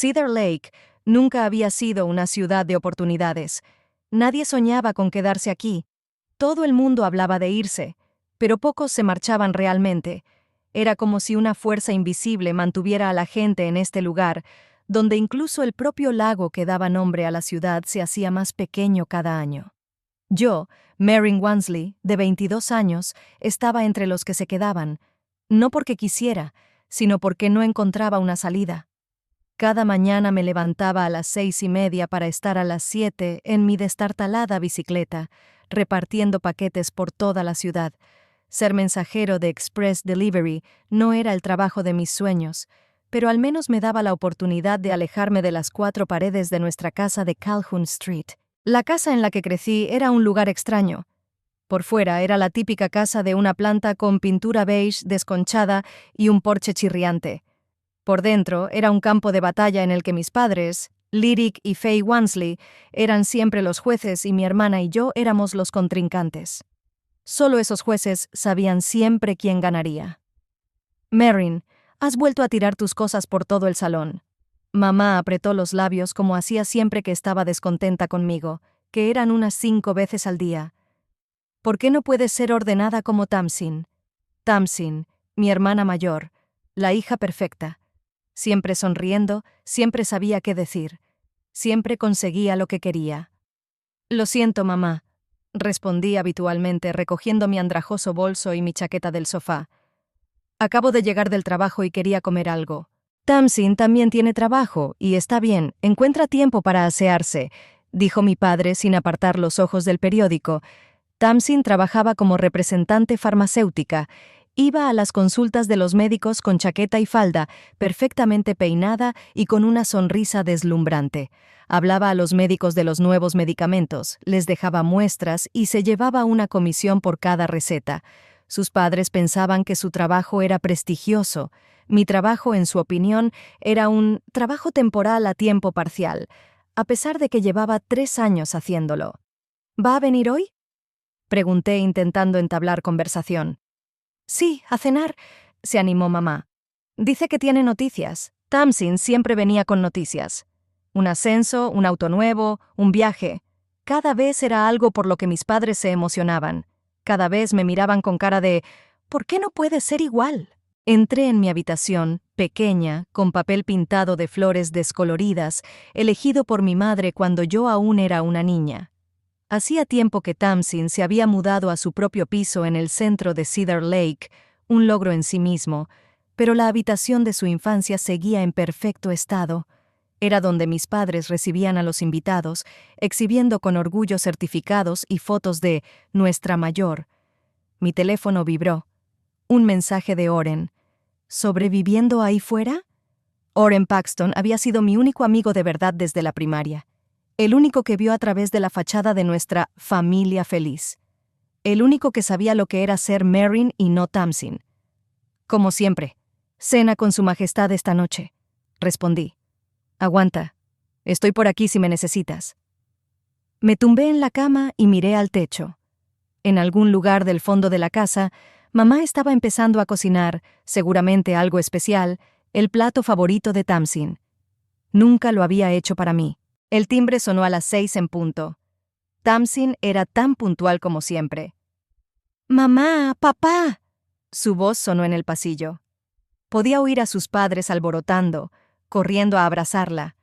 Cedar Lake nunca había sido una ciudad de oportunidades. Nadie soñaba con quedarse aquí. Todo el mundo hablaba de irse, pero pocos se marchaban realmente. Era como si una fuerza invisible mantuviera a la gente en este lugar, donde incluso el propio lago que daba nombre a la ciudad se hacía más pequeño cada año. Yo, Marin Wansley, de 22 años, estaba entre los que se quedaban, no porque quisiera, sino porque no encontraba una salida. Cada mañana me levantaba a las 6:30 para estar a las 7 en mi destartalada bicicleta, repartiendo paquetes por toda la ciudad. Ser mensajero de Express Delivery no era el trabajo de mis sueños, pero al menos me daba la oportunidad de alejarme de las 4 paredes de nuestra casa de Calhoun Street. La casa en la que crecí era un lugar extraño. Por fuera era la típica casa de una planta con pintura beige desconchada y un porche chirriante. Por dentro era un campo de batalla en el que mis padres, Lyric y Faye Wansley, eran siempre los jueces y mi hermana y yo éramos los contrincantes. Solo esos jueces sabían siempre quién ganaría. Marin, has vuelto a tirar tus cosas por todo el salón. Mamá apretó los labios como hacía siempre que estaba descontenta conmigo, que eran unas 5 veces al día. ¿Por qué no puedes ser ordenada como Tamsin? Tamsin, mi hermana mayor, la hija perfecta. Siempre sonriendo, siempre sabía qué decir. Siempre conseguía lo que quería. Lo siento, mamá, respondí habitualmente recogiendo mi andrajoso bolso y mi chaqueta del sofá. Acabo de llegar del trabajo y quería comer algo. Tamsin también tiene trabajo, y está bien, encuentra tiempo para asearse, dijo mi padre sin apartar los ojos del periódico. Tamsin trabajaba como representante farmacéutica. Iba a las consultas de los médicos con chaqueta y falda, perfectamente peinada y con una sonrisa deslumbrante. Hablaba a los médicos de los nuevos medicamentos, les dejaba muestras y se llevaba una comisión por cada receta. Sus padres pensaban que su trabajo era prestigioso. Mi trabajo, en su opinión, era un trabajo temporal a tiempo parcial, a pesar de que llevaba 3 años haciéndolo. ¿Va a venir hoy?, pregunté intentando entablar conversación. Sí, a cenar, se animó mamá. Dice que tiene noticias. Tamsin siempre venía con noticias. Un ascenso, un auto nuevo, un viaje. Cada vez era algo por lo que mis padres se emocionaban. Cada vez me miraban con cara de ¿por qué no puede ser igual? Entré en mi habitación, pequeña, con papel pintado de flores descoloridas, elegido por mi madre cuando yo aún era una niña. Hacía tiempo que Tamsin se había mudado a su propio piso en el centro de Cedar Lake, un logro en sí mismo, pero la habitación de su infancia seguía en perfecto estado. Era donde mis padres recibían a los invitados, exhibiendo con orgullo certificados y fotos de nuestra mayor. Mi teléfono vibró. Un mensaje de Oren. ¿Sobreviviendo ahí fuera? Oren Paxton había sido mi único amigo de verdad desde la primaria. El único que vio a través de la fachada de nuestra familia feliz. El único que sabía lo que era ser Marin y no Tamsin. Como siempre, cena con su majestad esta noche, respondí. Aguanta, estoy por aquí si me necesitas. Me tumbé en la cama y miré al techo. En algún lugar del fondo de la casa, mamá estaba empezando a cocinar, seguramente algo especial, el plato favorito de Tamsin. Nunca lo había hecho para mí. El timbre sonó a las 6 en punto. Tamsin era tan puntual como siempre. «¡Mamá! ¡Papá!», su voz sonó en el pasillo. Podía oír a sus padres alborotando, corriendo a abrazarla.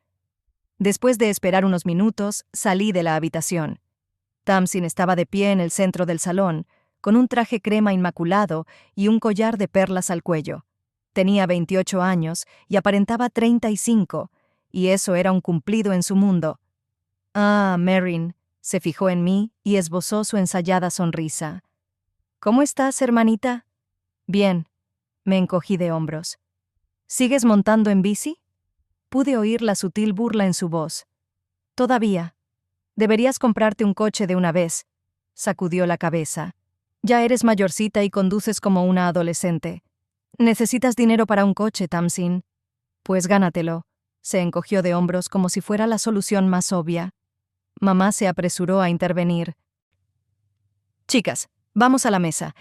Después de esperar unos minutos, salí de la habitación. Tamsin estaba de pie en el centro del salón, con un traje crema inmaculado y un collar de perlas al cuello. Tenía 28 años y aparentaba 35, y eso era un cumplido en su mundo. Ah, Marin, se fijó en mí y esbozó su ensayada sonrisa. ¿Cómo estás, hermanita? Bien, me encogí de hombros. ¿Sigues montando en bici? Pude oír la sutil burla en su voz. Todavía. Deberías comprarte un coche de una vez, sacudió la cabeza. Ya eres mayorcita y conduces como una adolescente. Necesitas dinero para un coche, Tamsin. Pues gánatelo. Se encogió de hombros como si fuera la solución más obvia. Mamá se apresuró a intervenir. Chicas, vamos a la mesa.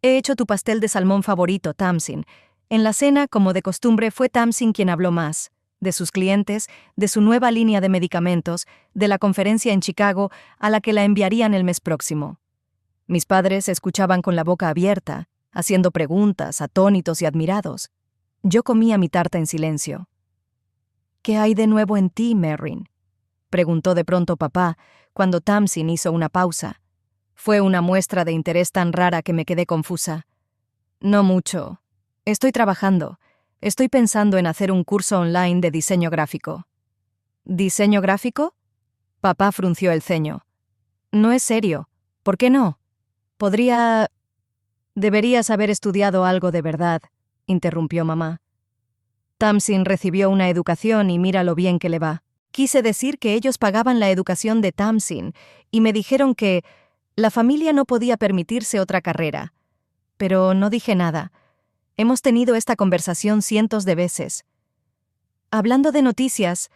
He hecho tu pastel de salmón favorito, Tamsin. En la cena, como de costumbre, fue Tamsin quien habló más. de sus clientes, de su nueva línea de medicamentos, de la conferencia en Chicago a la que la enviarían el mes próximo. Mis padres escuchaban con la boca abierta, haciendo preguntas, atónitos y admirados. Yo comía mi tarta en silencio. «¿Qué hay de nuevo en ti, Merrin?», preguntó de pronto papá, cuando Tamsin hizo una pausa. Fue una muestra de interés tan rara que me quedé confusa. «No mucho. Estoy trabajando. Estoy pensando en hacer un curso online de diseño gráfico». «¿Diseño gráfico?», papá frunció el ceño. «No es serio. ¿Por qué no? Podría...» «Deberías haber estudiado algo de verdad», interrumpió mamá. «Tamsin recibió una educación y mira lo bien que le va». Quise decir que ellos pagaban la educación de Tamsin y me dijeron que la familia no podía permitirse otra carrera. Pero no dije nada. Hemos tenido esta conversación cientos de veces. Hablando de noticias,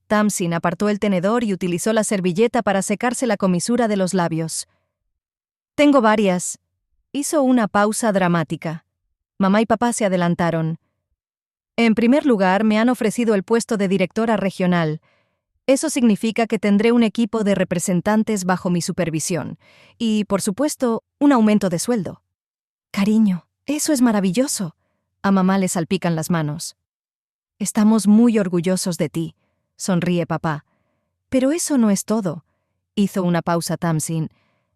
Tamsin apartó el tenedor y utilizó la servilleta para secarse la comisura de los labios. «Tengo varias». Hizo una pausa dramática. Mamá y papá se adelantaron. «En primer lugar, me han ofrecido el puesto de directora regional. Eso significa que tendré un equipo de representantes bajo mi supervisión. Y, por supuesto, un aumento de sueldo». «Cariño, eso es maravilloso». A mamá le salpican las manos. «Estamos muy orgullosos de ti», sonríe papá. «Pero eso no es todo». Hizo una pausa Tamsin.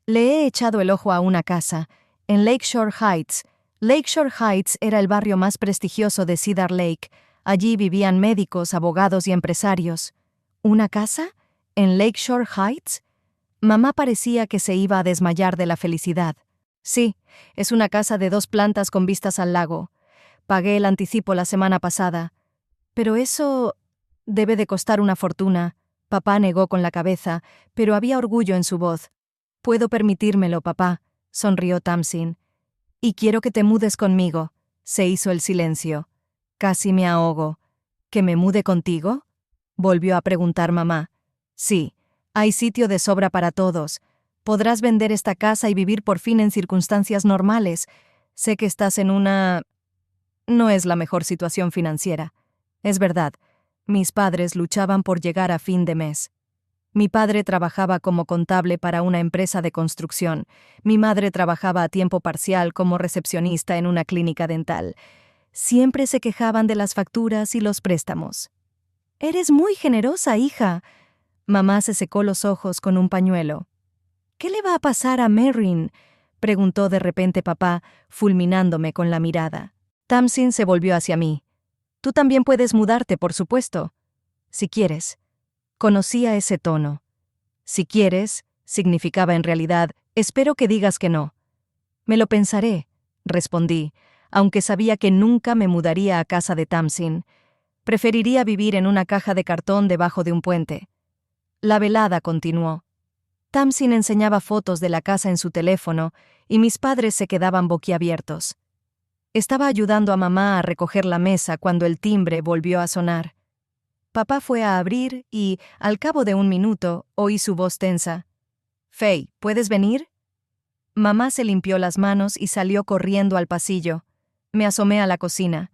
«Le he echado el ojo a una casa, en Lakeshore Heights». Lakeshore Heights era el barrio más prestigioso de Cedar Lake. Allí vivían médicos, abogados y empresarios. ¿Una casa? ¿En Lakeshore Heights? Mamá parecía que se iba a desmayar de la felicidad. «Sí, es una casa de 2 plantas con vistas al lago. Pagué el anticipo la semana pasada». «Pero eso debe de costar una fortuna». Papá negó con la cabeza, pero había orgullo en su voz. «Puedo permitírmelo, papá», sonrió Tamsin. «Y quiero que te mudes conmigo». Se hizo el silencio. «Casi me ahogo». «¿Que me mude contigo?», volvió a preguntar mamá. «Sí, hay sitio de sobra para todos. Podrás vender esta casa y vivir por fin en circunstancias normales. Sé que estás en una... No es la mejor situación financiera. Es verdad, mis padres luchaban por llegar a fin de mes. Mi padre trabajaba como contable para una empresa de construcción. Mi madre trabajaba a tiempo parcial como recepcionista en una clínica dental. Siempre se quejaban de las facturas y los préstamos». «Eres muy generosa, hija». Mamá se secó los ojos con un pañuelo. «¿Qué le va a pasar a Merrin?», preguntó de repente papá, fulminándome con la mirada. Tamsin se volvió hacia mí. «Tú también puedes mudarte, por supuesto. Si quieres». Conocía ese tono. «Si quieres» significaba en realidad, «espero que digas que no». «Me lo pensaré», respondí, aunque sabía que nunca me mudaría a casa de Tamsin. Preferiría vivir en una caja de cartón debajo de un puente. La velada continuó. Tamsin enseñaba fotos de la casa en su teléfono y mis padres se quedaban boquiabiertos. Estaba ayudando a mamá a recoger la mesa cuando el timbre volvió a sonar. Papá fue a abrir y, al cabo de un minuto, oí su voz tensa. «Faye, ¿puedes venir?». Mamá se limpió las manos y salió corriendo al pasillo. Me asomé a la cocina.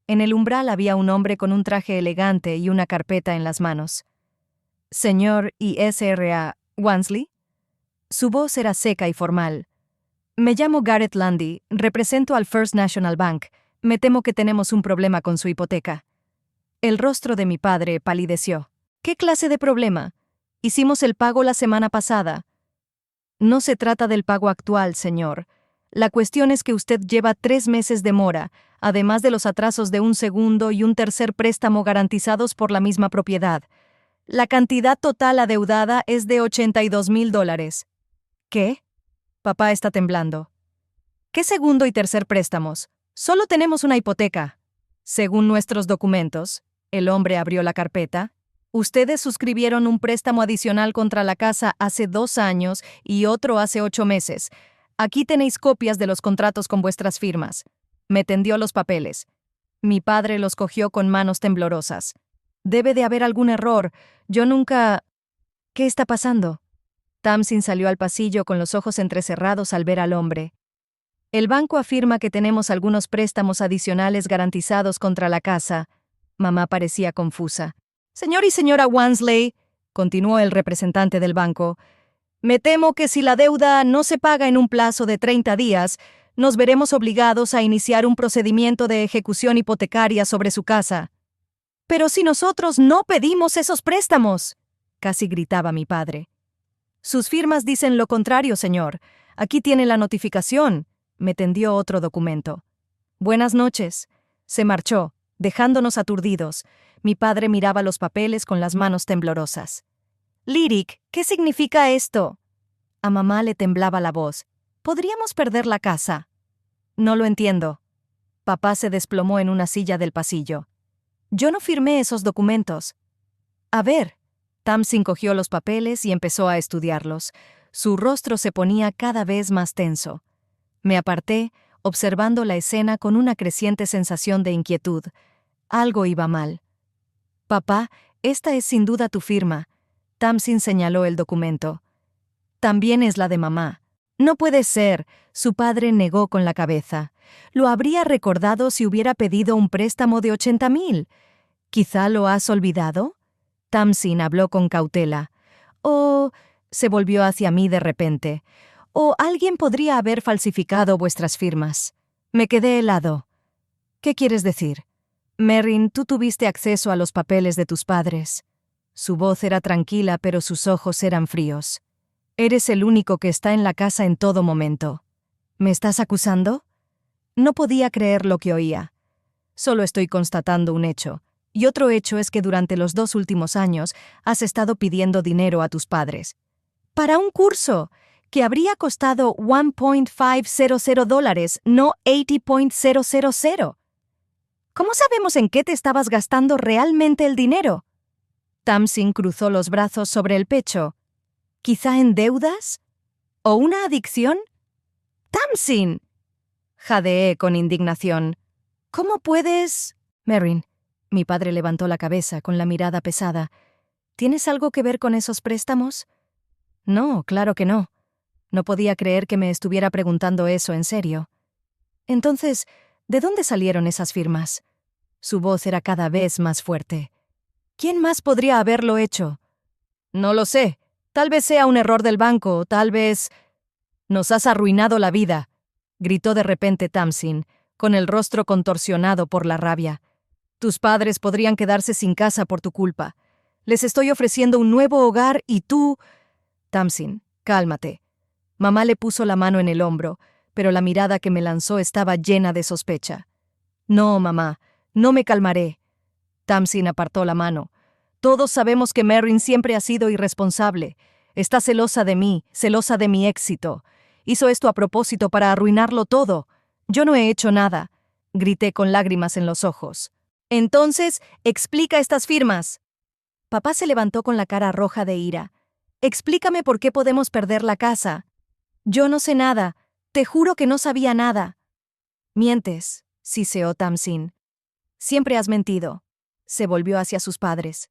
En el umbral había un hombre con un traje elegante y una carpeta en las manos. «Señor y S.R.A. Wansley». Su voz era seca y formal. «Me llamo Garrett Landy, represento al First National Bank. Me temo que tenemos un problema con su hipoteca». El rostro de mi padre palideció. «¿Qué clase de problema? Hicimos el pago la semana pasada». «No se trata del pago actual, señor. La cuestión es que usted lleva 3 meses de mora, además de los atrasos de un segundo y un tercer préstamo garantizados por la misma propiedad. La cantidad total adeudada es de $82,000. «¿Qué?». Papá está temblando. «¿Qué segundo y tercer préstamos? Solo tenemos una hipoteca». «Según nuestros documentos», el hombre abrió la carpeta, «ustedes suscribieron un préstamo adicional contra la casa hace 2 años y otro hace 8 meses. Aquí tenéis copias de los contratos con vuestras firmas». Me tendió los papeles. Mi padre los cogió con manos temblorosas. «Debe de haber algún error. Yo nunca...». «¿Qué está pasando?». Tamsin salió al pasillo con los ojos entrecerrados al ver al hombre. «El banco afirma que tenemos algunos préstamos adicionales garantizados contra la casa». Mamá parecía confusa. Señor y señora Wansley, continuó el representante del banco, me temo que si la deuda no se paga en un plazo de 30 días, nos veremos obligados a iniciar un procedimiento de ejecución hipotecaria sobre su casa. Pero si nosotros no pedimos esos préstamos, casi gritaba mi padre. Sus firmas dicen lo contrario, señor. Aquí tiene la notificación. Me tendió otro documento. Buenas noches. Se marchó, dejándonos aturdidos. Mi padre miraba los papeles con las manos temblorosas. Lyric, ¿qué significa esto? A mamá le temblaba la voz. ¿Podríamos perder la casa? No lo entiendo. Papá se desplomó en una silla del pasillo. Yo no firmé esos documentos. A ver. Tamsin cogió los papeles y empezó a estudiarlos. Su rostro se ponía cada vez más tenso. Me aparté, observando la escena con una creciente sensación de inquietud. Algo iba mal. Papá, esta es sin duda tu firma. Tamsin señaló el documento. También es la de mamá. No puede ser, su padre negó con la cabeza. Lo habría recordado si hubiera pedido un préstamo de 80,000. ¿Quizá lo has olvidado? Tamsin habló con cautela. Se volvió hacia mí de repente. Alguien podría haber falsificado vuestras firmas. Me quedé helado. ¿Qué quieres decir? Merrin, tú tuviste acceso a los papeles de tus padres. Su voz era tranquila, pero sus ojos eran fríos. Eres el único que está en la casa en todo momento. ¿Me estás acusando? No podía creer lo que oía. Solo estoy constatando un hecho. Y otro hecho es que durante los 2 últimos años has estado pidiendo dinero a tus padres. Para un curso que habría costado $1.500, no $80,000. ¿Cómo sabemos en qué te estabas gastando realmente el dinero? Tamsin cruzó los brazos sobre el pecho. ¿Quizá en deudas? ¿O una adicción? ¡Tamsin! Jadeé con indignación. ¿Cómo puedes...? Merrin. Mi padre levantó la cabeza con la mirada pesada. ¿Tienes algo que ver con esos préstamos? No, claro que no. No podía creer que me estuviera preguntando eso en serio. Entonces, ¿de dónde salieron esas firmas? Su voz era cada vez más fuerte. ¿Quién más podría haberlo hecho? No lo sé. Tal vez sea un error del banco, tal vez... Nos has arruinado la vida, gritó de repente Tamsin, con el rostro contorsionado por la rabia. Tus padres podrían quedarse sin casa por tu culpa. Les estoy ofreciendo un nuevo hogar y tú... Tamsin, cálmate. Mamá le puso la mano en el hombro, pero la mirada que me lanzó estaba llena de sospecha. No, mamá, no me calmaré. Tamsin apartó la mano. Todos sabemos que Merrin siempre ha sido irresponsable. Está celosa de mí, celosa de mi éxito. Hizo esto a propósito para arruinarlo todo. Yo no he hecho nada. Grité con lágrimas en los ojos. Entonces, explica estas firmas. Papá se levantó con la cara roja de ira. Explícame por qué podemos perder la casa. Yo no sé nada. Te juro que no sabía nada. Mientes, siseó Tamsin. Siempre has mentido. Se volvió hacia sus padres.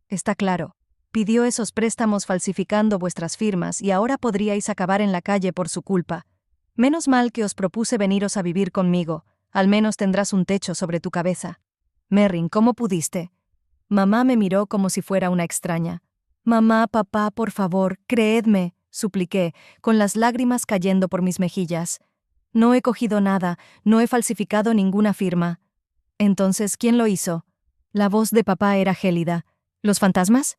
Está claro. Pidió esos préstamos falsificando vuestras firmas y ahora podríais acabar en la calle por su culpa. Menos mal que os propuse veniros a vivir conmigo. Al menos tendrás un techo sobre tu cabeza. Merrin, ¿cómo pudiste? Mamá me miró como si fuera una extraña. Mamá, papá, por favor, creedme, supliqué, con las lágrimas cayendo por mis mejillas. No he cogido nada, no he falsificado ninguna firma. Entonces, ¿quién lo hizo? La voz de papá era gélida. ¿Los fantasmas?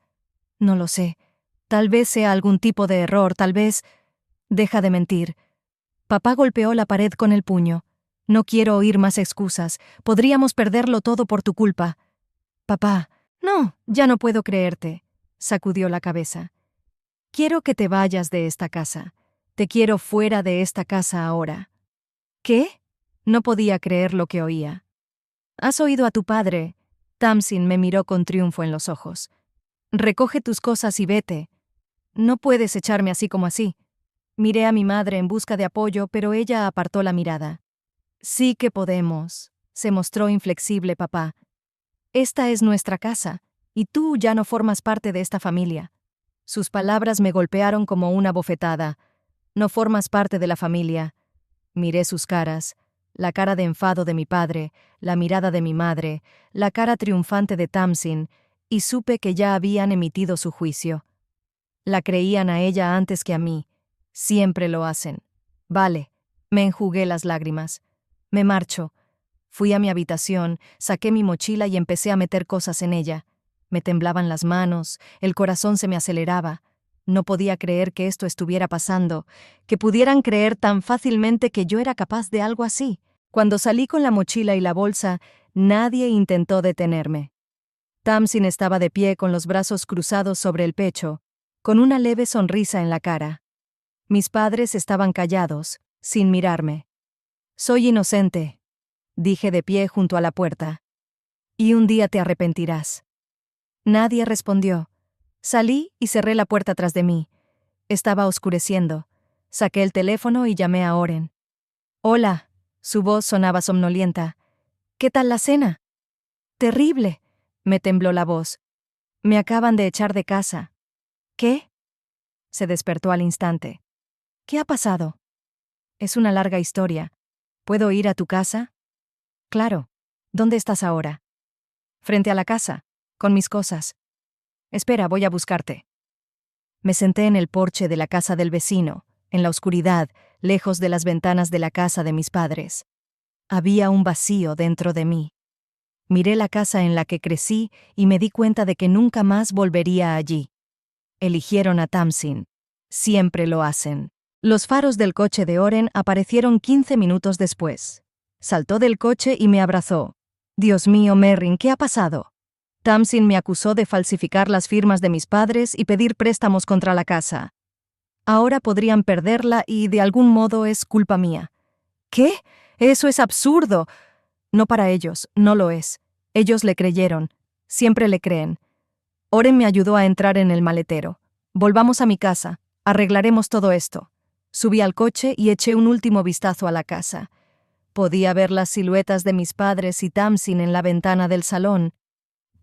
No lo sé. Tal vez sea algún tipo de error, tal vez... Deja de mentir. Papá golpeó la pared con el puño. No quiero oír más excusas. Podríamos perderlo todo por tu culpa. Papá, no, ya no puedo creerte. Sacudió la cabeza. Quiero que te vayas de esta casa. Te quiero fuera de esta casa ahora. ¿Qué? No podía creer lo que oía. ¿Has oído a tu padre? Tamsin me miró con triunfo en los ojos. Recoge tus cosas y vete. No puedes echarme así como así. Miré a mi madre en busca de apoyo, pero ella apartó la mirada. Sí que podemos. Se mostró inflexible papá. Esta es nuestra casa, y tú ya no formas parte de esta familia. Sus palabras me golpearon como una bofetada. No formas parte de la familia. Miré sus caras. la cara de enfado de mi padre, la mirada de mi madre, la cara triunfante de Tamsin, y supe que ya habían emitido su juicio. La creían a ella antes que a mí. Siempre lo hacen. Vale, me enjugué las lágrimas. Me marcho. Fui a mi habitación, saqué mi mochila y empecé a meter cosas en ella. Me temblaban las manos, el corazón se me aceleraba. No podía creer que esto estuviera pasando, que pudieran creer tan fácilmente que yo era capaz de algo así. Cuando salí con la mochila y la bolsa, nadie intentó detenerme. Tamsin estaba de pie con los brazos cruzados sobre el pecho, con una leve sonrisa en la cara. Mis padres estaban callados, sin mirarme. «Soy inocente», dije de pie junto a la puerta. «Y un día te arrepentirás». Nadie respondió. Salí y cerré la puerta tras de mí. Estaba oscureciendo. Saqué el teléfono y llamé a Oren. «Hola», su voz sonaba somnolienta. «¿Qué tal la cena?» «Terrible», me tembló la voz. «Me acaban de echar de casa». «¿Qué?» Se despertó al instante. «¿Qué ha pasado?» «Es una larga historia. ¿Puedo ir a tu casa?» «Claro. ¿Dónde estás ahora?» «Frente a la casa, con mis cosas». «Espera, voy a buscarte». Me senté en el porche de la casa del vecino, en la oscuridad, lejos de las ventanas de la casa de mis padres. Había un vacío dentro de mí. Miré la casa en la que crecí y me di cuenta de que nunca más volvería allí. Eligieron a Tamsin. Siempre lo hacen. Los faros del coche de Oren aparecieron 15 minutos después. Saltó del coche y me abrazó. «Dios mío, Merrin, ¿qué ha pasado?» Tamsin me acusó de falsificar las firmas de mis padres y pedir préstamos contra la casa. Ahora podrían perderla y, de algún modo, es culpa mía. ¿Qué? Eso es absurdo. No para ellos, no lo es. Ellos le creyeron. Siempre le creen. Oren me ayudó a entrar en el maletero. «Volvamos a mi casa. Arreglaremos todo esto». Subí al coche y eché un último vistazo a la casa. Podía ver las siluetas de mis padres y Tamsin en la ventana del salón.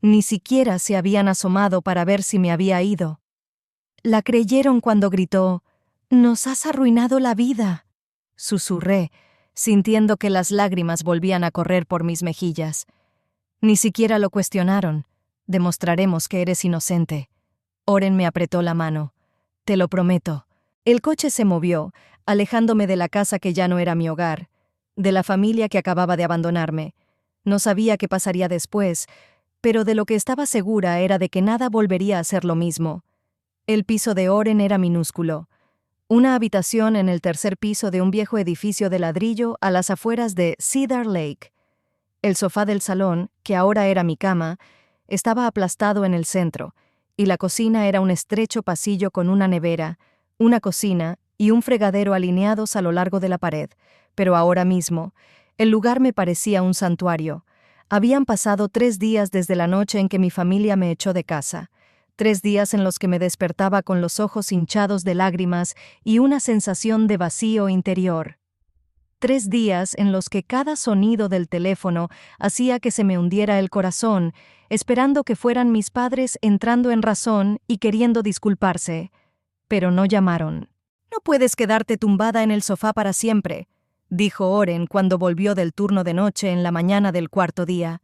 Ni siquiera se habían asomado para ver si me había ido. La creyeron cuando gritó: «Nos has arruinado la vida», susurré, sintiendo que las lágrimas volvían a correr por mis mejillas. Ni siquiera lo cuestionaron. «Demostraremos que eres inocente». Oren me apretó la mano. «Te lo prometo». El coche se movió, alejándome de la casa que ya no era mi hogar, de la familia que acababa de abandonarme. No sabía qué pasaría después, pero de lo que estaba segura era de que nada volvería a ser lo mismo. El piso de Oren era minúsculo. Una habitación en el tercer piso de un viejo edificio de ladrillo a las afueras de Cedar Lake. El sofá del salón, que ahora era mi cama, estaba aplastado en el centro, y la cocina era un estrecho pasillo con una nevera, una cocina y un fregadero alineados a lo largo de la pared, pero ahora mismo, el lugar me parecía un santuario. Habían pasado 3 días desde la noche en que mi familia me echó de casa, 3 días en los que me despertaba con los ojos hinchados de lágrimas y una sensación de vacío interior. 3 días en los que cada sonido del teléfono hacía que se me hundiera el corazón, esperando que fueran mis padres entrando en razón y queriendo disculparse. Pero no llamaron. «No puedes quedarte tumbada en el sofá para siempre», dijo Oren cuando volvió del turno de noche en la mañana del cuarto día.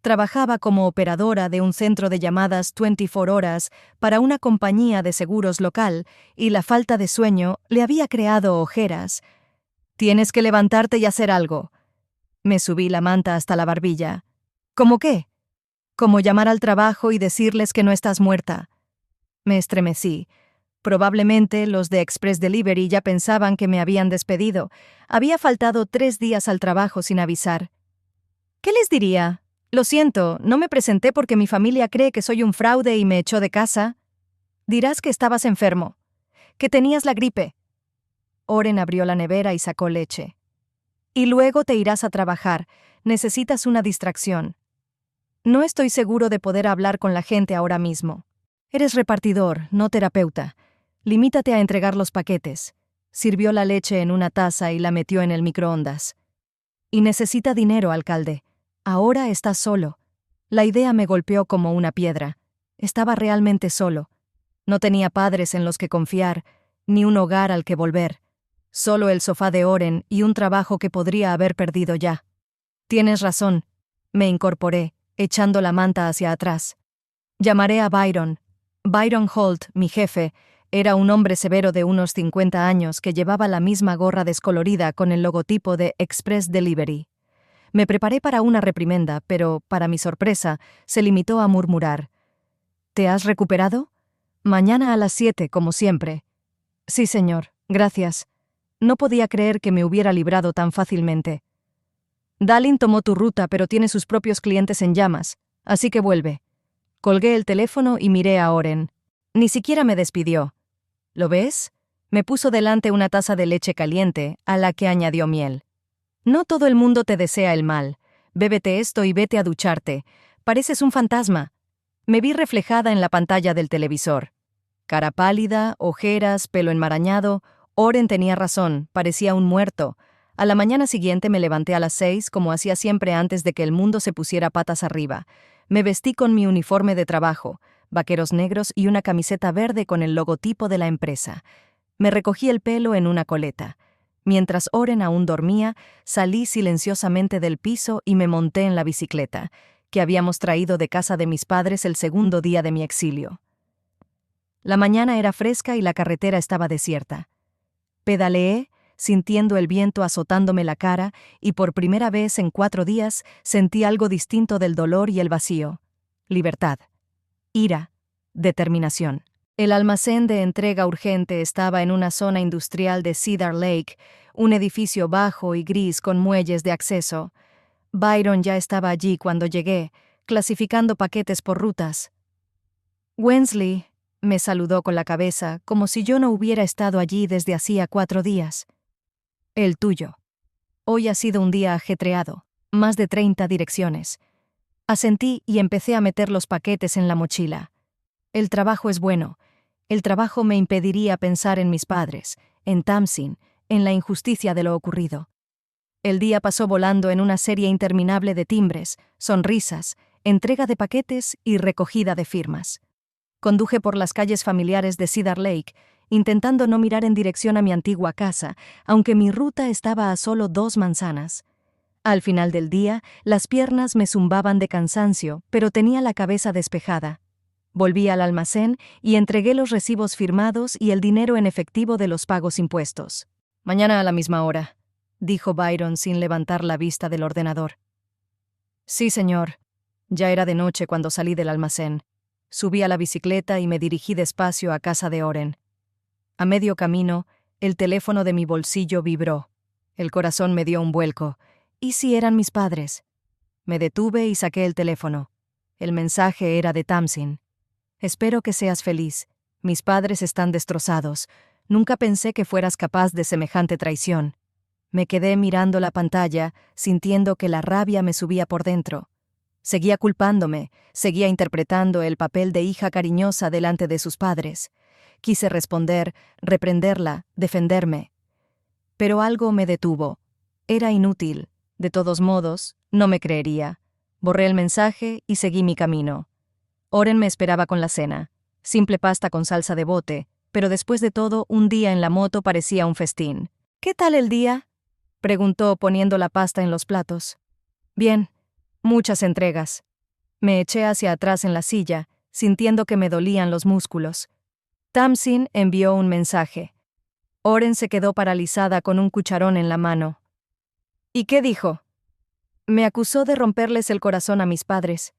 Trabajaba como operadora de un centro de llamadas 24 horas para una compañía de seguros local y la falta de sueño le había creado ojeras. «Tienes que levantarte y hacer algo». Me subí la manta hasta la barbilla. «¿Cómo qué?» «Como llamar al trabajo y decirles que no estás muerta». Me estremecí. Probablemente los de Express Delivery ya pensaban que me habían despedido. Había faltado 3 días al trabajo sin avisar. ¿Qué les diría? «Lo siento, no me presenté porque mi familia cree que soy un fraude y me echó de casa». «Dirás que estabas enfermo, que tenías la gripe». Oren abrió la nevera y sacó leche. «Y luego te irás a trabajar. Necesitas una distracción». «No estoy seguro de poder hablar con la gente ahora mismo». «Eres repartidor, no terapeuta. Limítate a entregar los paquetes». Sirvió la leche en una taza y la metió en el microondas. «Y necesita dinero, alcalde. Ahora estás solo». La idea me golpeó como una piedra. Estaba realmente solo. No tenía padres en los que confiar, ni un hogar al que volver. Solo el sofá de Oren y un trabajo que podría haber perdido ya. Tienes razón. Me incorporé, echando la manta hacia atrás. Llamaré a Byron. Byron Holt, mi jefe, era un hombre severo de unos 50 años que llevaba la misma gorra descolorida con el logotipo de Express Delivery. Me preparé para una reprimenda, pero, para mi sorpresa, se limitó a murmurar. ¿Te has recuperado? Mañana a las 7, como siempre. Sí, señor, gracias. No podía creer que me hubiera librado tan fácilmente. Dallin tomó tu ruta, pero tiene sus propios clientes en llamas, así que vuelve. Colgué el teléfono y miré a Oren. Ni siquiera me despidió. ¿Lo ves? Me puso delante una taza de leche caliente, a la que añadió miel. No todo el mundo te desea el mal. Bébete esto y vete a ducharte. Pareces un fantasma. Me vi reflejada en la pantalla del televisor. Cara pálida, ojeras, pelo enmarañado. Oren tenía razón, parecía un muerto. A la mañana siguiente me levanté a las 6, como hacía siempre antes de que el mundo se pusiera patas arriba. Me vestí con mi uniforme de trabajo, vaqueros negros y una camiseta verde con el logotipo de la empresa. Me recogí el pelo en una coleta. Mientras Oren aún dormía, salí silenciosamente del piso y me monté en la bicicleta, que habíamos traído de casa de mis padres el segundo día de mi exilio. La mañana era fresca y la carretera estaba desierta. Pedaleé, sintiendo el viento azotándome la cara, y por primera vez en 4 días sentí algo distinto del dolor y el vacío. Libertad. Ira. Determinación. El almacén de entrega urgente estaba en una zona industrial de Cedar Lake, un edificio bajo y gris con muelles de acceso. Byron ya estaba allí cuando llegué, clasificando paquetes por rutas. Wensley, me saludó con la cabeza, como si yo no hubiera estado allí desde hacía 4 días. El tuyo. Hoy ha sido un día ajetreado, más de 30 direcciones. Asentí y empecé a meter los paquetes en la mochila. El trabajo es bueno. El trabajo me impediría pensar en mis padres, en Tamsin, en la injusticia de lo ocurrido. El día pasó volando en una serie interminable de timbres, sonrisas, entrega de paquetes y recogida de firmas. Conduje por las calles familiares de Cedar Lake, intentando no mirar en dirección a mi antigua casa, aunque mi ruta estaba a solo 2 manzanas. Al final del día, las piernas me zumbaban de cansancio, pero tenía la cabeza despejada. Volví al almacén y entregué los recibos firmados y el dinero en efectivo de los pagos impuestos. Mañana a la misma hora, dijo Byron sin levantar la vista del ordenador. Sí, señor. Ya era de noche cuando salí del almacén. Subí a la bicicleta y me dirigí despacio a casa de Oren. A medio camino, el teléfono de mi bolsillo vibró. El corazón me dio un vuelco. ¿Y si eran mis padres? Me detuve y saqué el teléfono. El mensaje era de Tamsin. Espero que seas feliz. Mis padres están destrozados. Nunca pensé que fueras capaz de semejante traición. Me quedé mirando la pantalla, sintiendo que la rabia me subía por dentro. Seguía culpándome, seguía interpretando el papel de hija cariñosa delante de sus padres. Quise responder, reprenderla, defenderme. Pero algo me detuvo. Era inútil. De todos modos, no me creería. Borré el mensaje y seguí mi camino. Oren me esperaba con la cena. Simple pasta con salsa de bote, pero después de todo, un día en la moto parecía un festín. ¿Qué tal el día?, preguntó poniendo la pasta en los platos. Bien, muchas entregas. Me eché hacia atrás en la silla, sintiendo que me dolían los músculos. Tamsin envió un mensaje. Oren se quedó paralizada con un cucharón en la mano. ¿Y qué dijo? Me acusó de romperles el corazón a mis padres.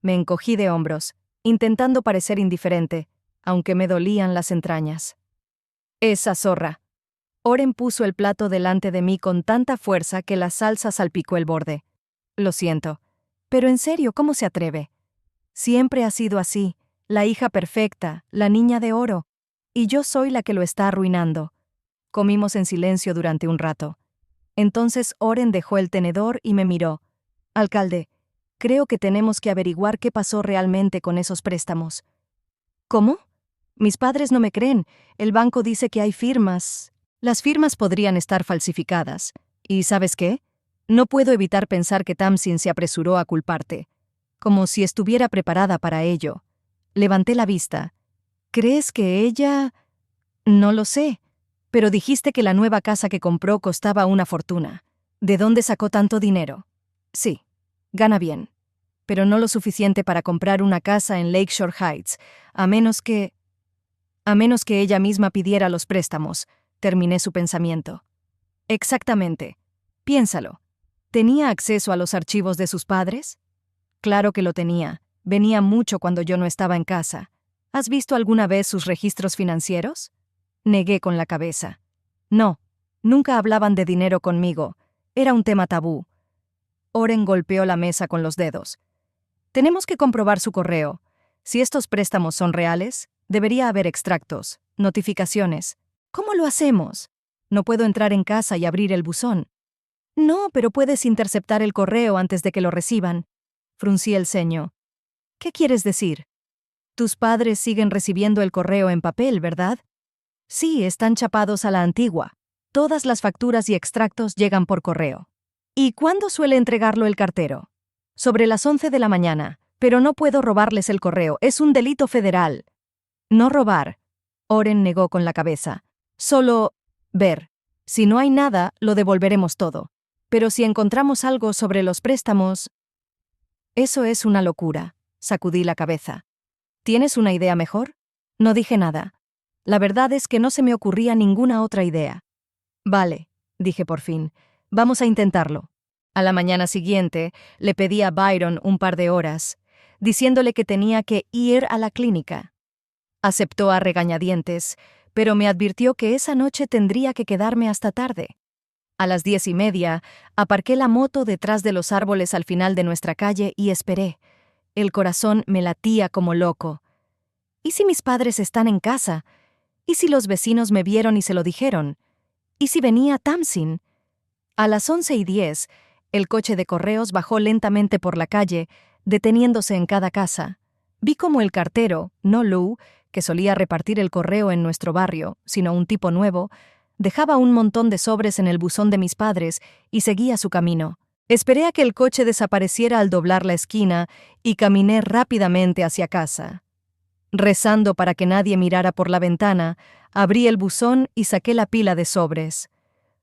Me encogí de hombros, intentando parecer indiferente, aunque me dolían las entrañas. Esa zorra. Oren puso el plato delante de mí con tanta fuerza que la salsa salpicó el borde. Lo siento. Pero en serio, ¿cómo se atreve? Siempre ha sido así, la hija perfecta, la niña de oro. Y yo soy la que lo está arruinando. Comimos en silencio durante un rato. Entonces Oren dejó el tenedor y me miró. Alcalde, creo que tenemos que averiguar qué pasó realmente con esos préstamos. ¿Cómo? Mis padres no me creen. El banco dice que hay firmas. Las firmas podrían estar falsificadas. ¿Y sabes qué? No puedo evitar pensar que Tamsin se apresuró a culparte. Como si estuviera preparada para ello. Levanté la vista. ¿Crees que ella...? No lo sé. Pero dijiste que la nueva casa que compró costaba una fortuna. ¿De dónde sacó tanto dinero? Sí, gana bien, pero no lo suficiente para comprar una casa en Lakeshore Heights, a menos que ella misma pidiera los préstamos, terminé su pensamiento. Exactamente. Piénsalo. ¿Tenía acceso a los archivos de sus padres? Claro que lo tenía. Venía mucho cuando yo no estaba en casa. ¿Has visto alguna vez sus registros financieros? Negué con la cabeza. No, nunca hablaban de dinero conmigo. Era un tema tabú. Oren golpeó la mesa con los dedos. Tenemos que comprobar su correo. Si estos préstamos son reales, debería haber extractos, notificaciones. ¿Cómo lo hacemos? No puedo entrar en casa y abrir el buzón. No, pero puedes interceptar el correo antes de que lo reciban. Fruncí el ceño. ¿Qué quieres decir? Tus padres siguen recibiendo el correo en papel, ¿verdad? Sí, están chapados a la antigua. Todas las facturas y extractos llegan por correo. ¿Y cuándo suele entregarlo el cartero? Sobre las 11 de la mañana, pero no puedo robarles el correo, es un delito federal. No robar. Oren negó con la cabeza. Solo ver. Si no hay nada, lo devolveremos todo. Pero si encontramos algo sobre los préstamos... Eso es una locura. Sacudí la cabeza. ¿Tienes una idea mejor? No dije nada. La verdad es que no se me ocurría ninguna otra idea. Vale, dije por fin. Vamos a intentarlo. A la mañana siguiente, le pedí a Byron un par de horas, diciéndole que tenía que ir a la clínica. Aceptó a regañadientes, pero me advirtió que esa noche tendría que quedarme hasta tarde. A las 10:30, aparqué la moto detrás de los árboles al final de nuestra calle y esperé. El corazón me latía como loco. ¿Y si mis padres están en casa? ¿Y si los vecinos me vieron y se lo dijeron? ¿Y si venía Tamsin? A las 11:10, el coche de correos bajó lentamente por la calle, deteniéndose en cada casa. Vi cómo el cartero, no Lou, que solía repartir el correo en nuestro barrio, sino un tipo nuevo, dejaba un montón de sobres en el buzón de mis padres y seguía su camino. Esperé a que el coche desapareciera al doblar la esquina y caminé rápidamente hacia casa. Rezando para que nadie mirara por la ventana, abrí el buzón y saqué la pila de sobres.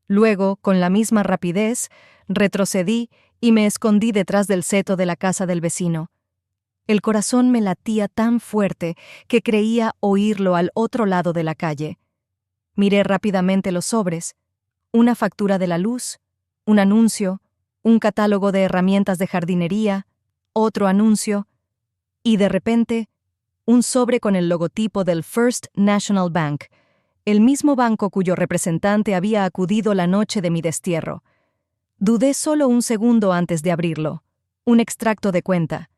Luego, con la misma rapidez, retrocedí y me escondí detrás del seto de la casa del vecino. El corazón me latía tan fuerte que creía oírlo al otro lado de la calle. Miré rápidamente los sobres, una factura de la luz, un anuncio, un catálogo de herramientas de jardinería, otro anuncio, y de repente, un sobre con el logotipo del First National Bank, el mismo banco cuyo representante había acudido la noche de mi destierro. Dudé solo un segundo antes de abrirlo. Un extracto de cuenta.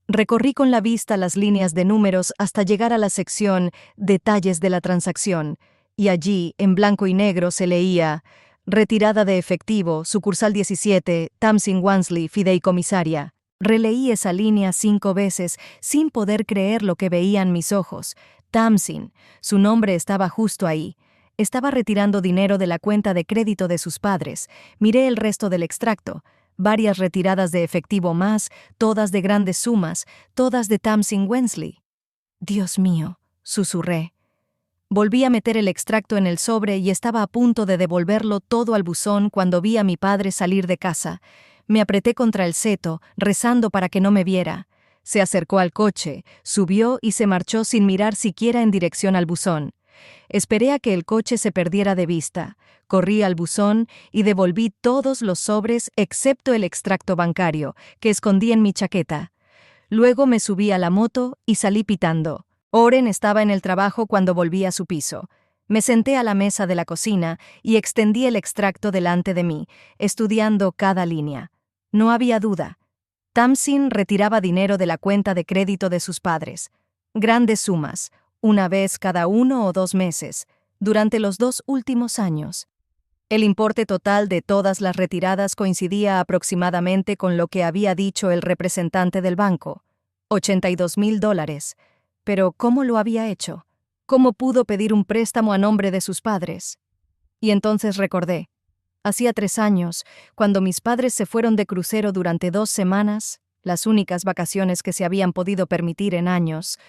Recorrí con la vista las líneas de números hasta llegar a la sección Detalles de la transacción, y allí, en blanco y negro, se leía: Retirada de efectivo, sucursal 17, Tamsin Wansley, fideicomisaria. Releí esa línea 5 veces, sin poder creer lo que veían mis ojos. Tamsin, su nombre estaba justo ahí. Estaba retirando dinero de la cuenta de crédito de sus padres. Miré el resto del extracto. Varias retiradas de efectivo más, todas de grandes sumas, todas de Tamsin Wansley. Dios mío, susurré. Volví a meter el extracto en el sobre y estaba a punto de devolverlo todo al buzón cuando vi a mi padre salir de casa. Me apreté contra el seto, rezando para que no me viera. Se acercó al coche, subió y se marchó sin mirar siquiera en dirección al buzón. Esperé a que el coche se perdiera de vista. Corrí al buzón y devolví todos los sobres excepto el extracto bancario, que escondí en mi chaqueta. Luego me subí a la moto y salí pitando. Oren estaba en el trabajo cuando volví a su piso. Me senté a la mesa de la cocina y extendí el extracto delante de mí, estudiando cada línea. No había duda. Tamsin retiraba dinero de la cuenta de crédito de sus padres. Grandes sumas, una vez cada 1 o 2 meses, durante los 2 últimos años. El importe total de todas las retiradas coincidía aproximadamente con lo que había dicho el representante del banco, $82,000. Pero ¿cómo lo había hecho? ¿Cómo pudo pedir un préstamo a nombre de sus padres? Y entonces recordé. Hacía 3 años, cuando mis padres se fueron de crucero durante 2 semanas, las únicas vacaciones que se habían podido permitir en años,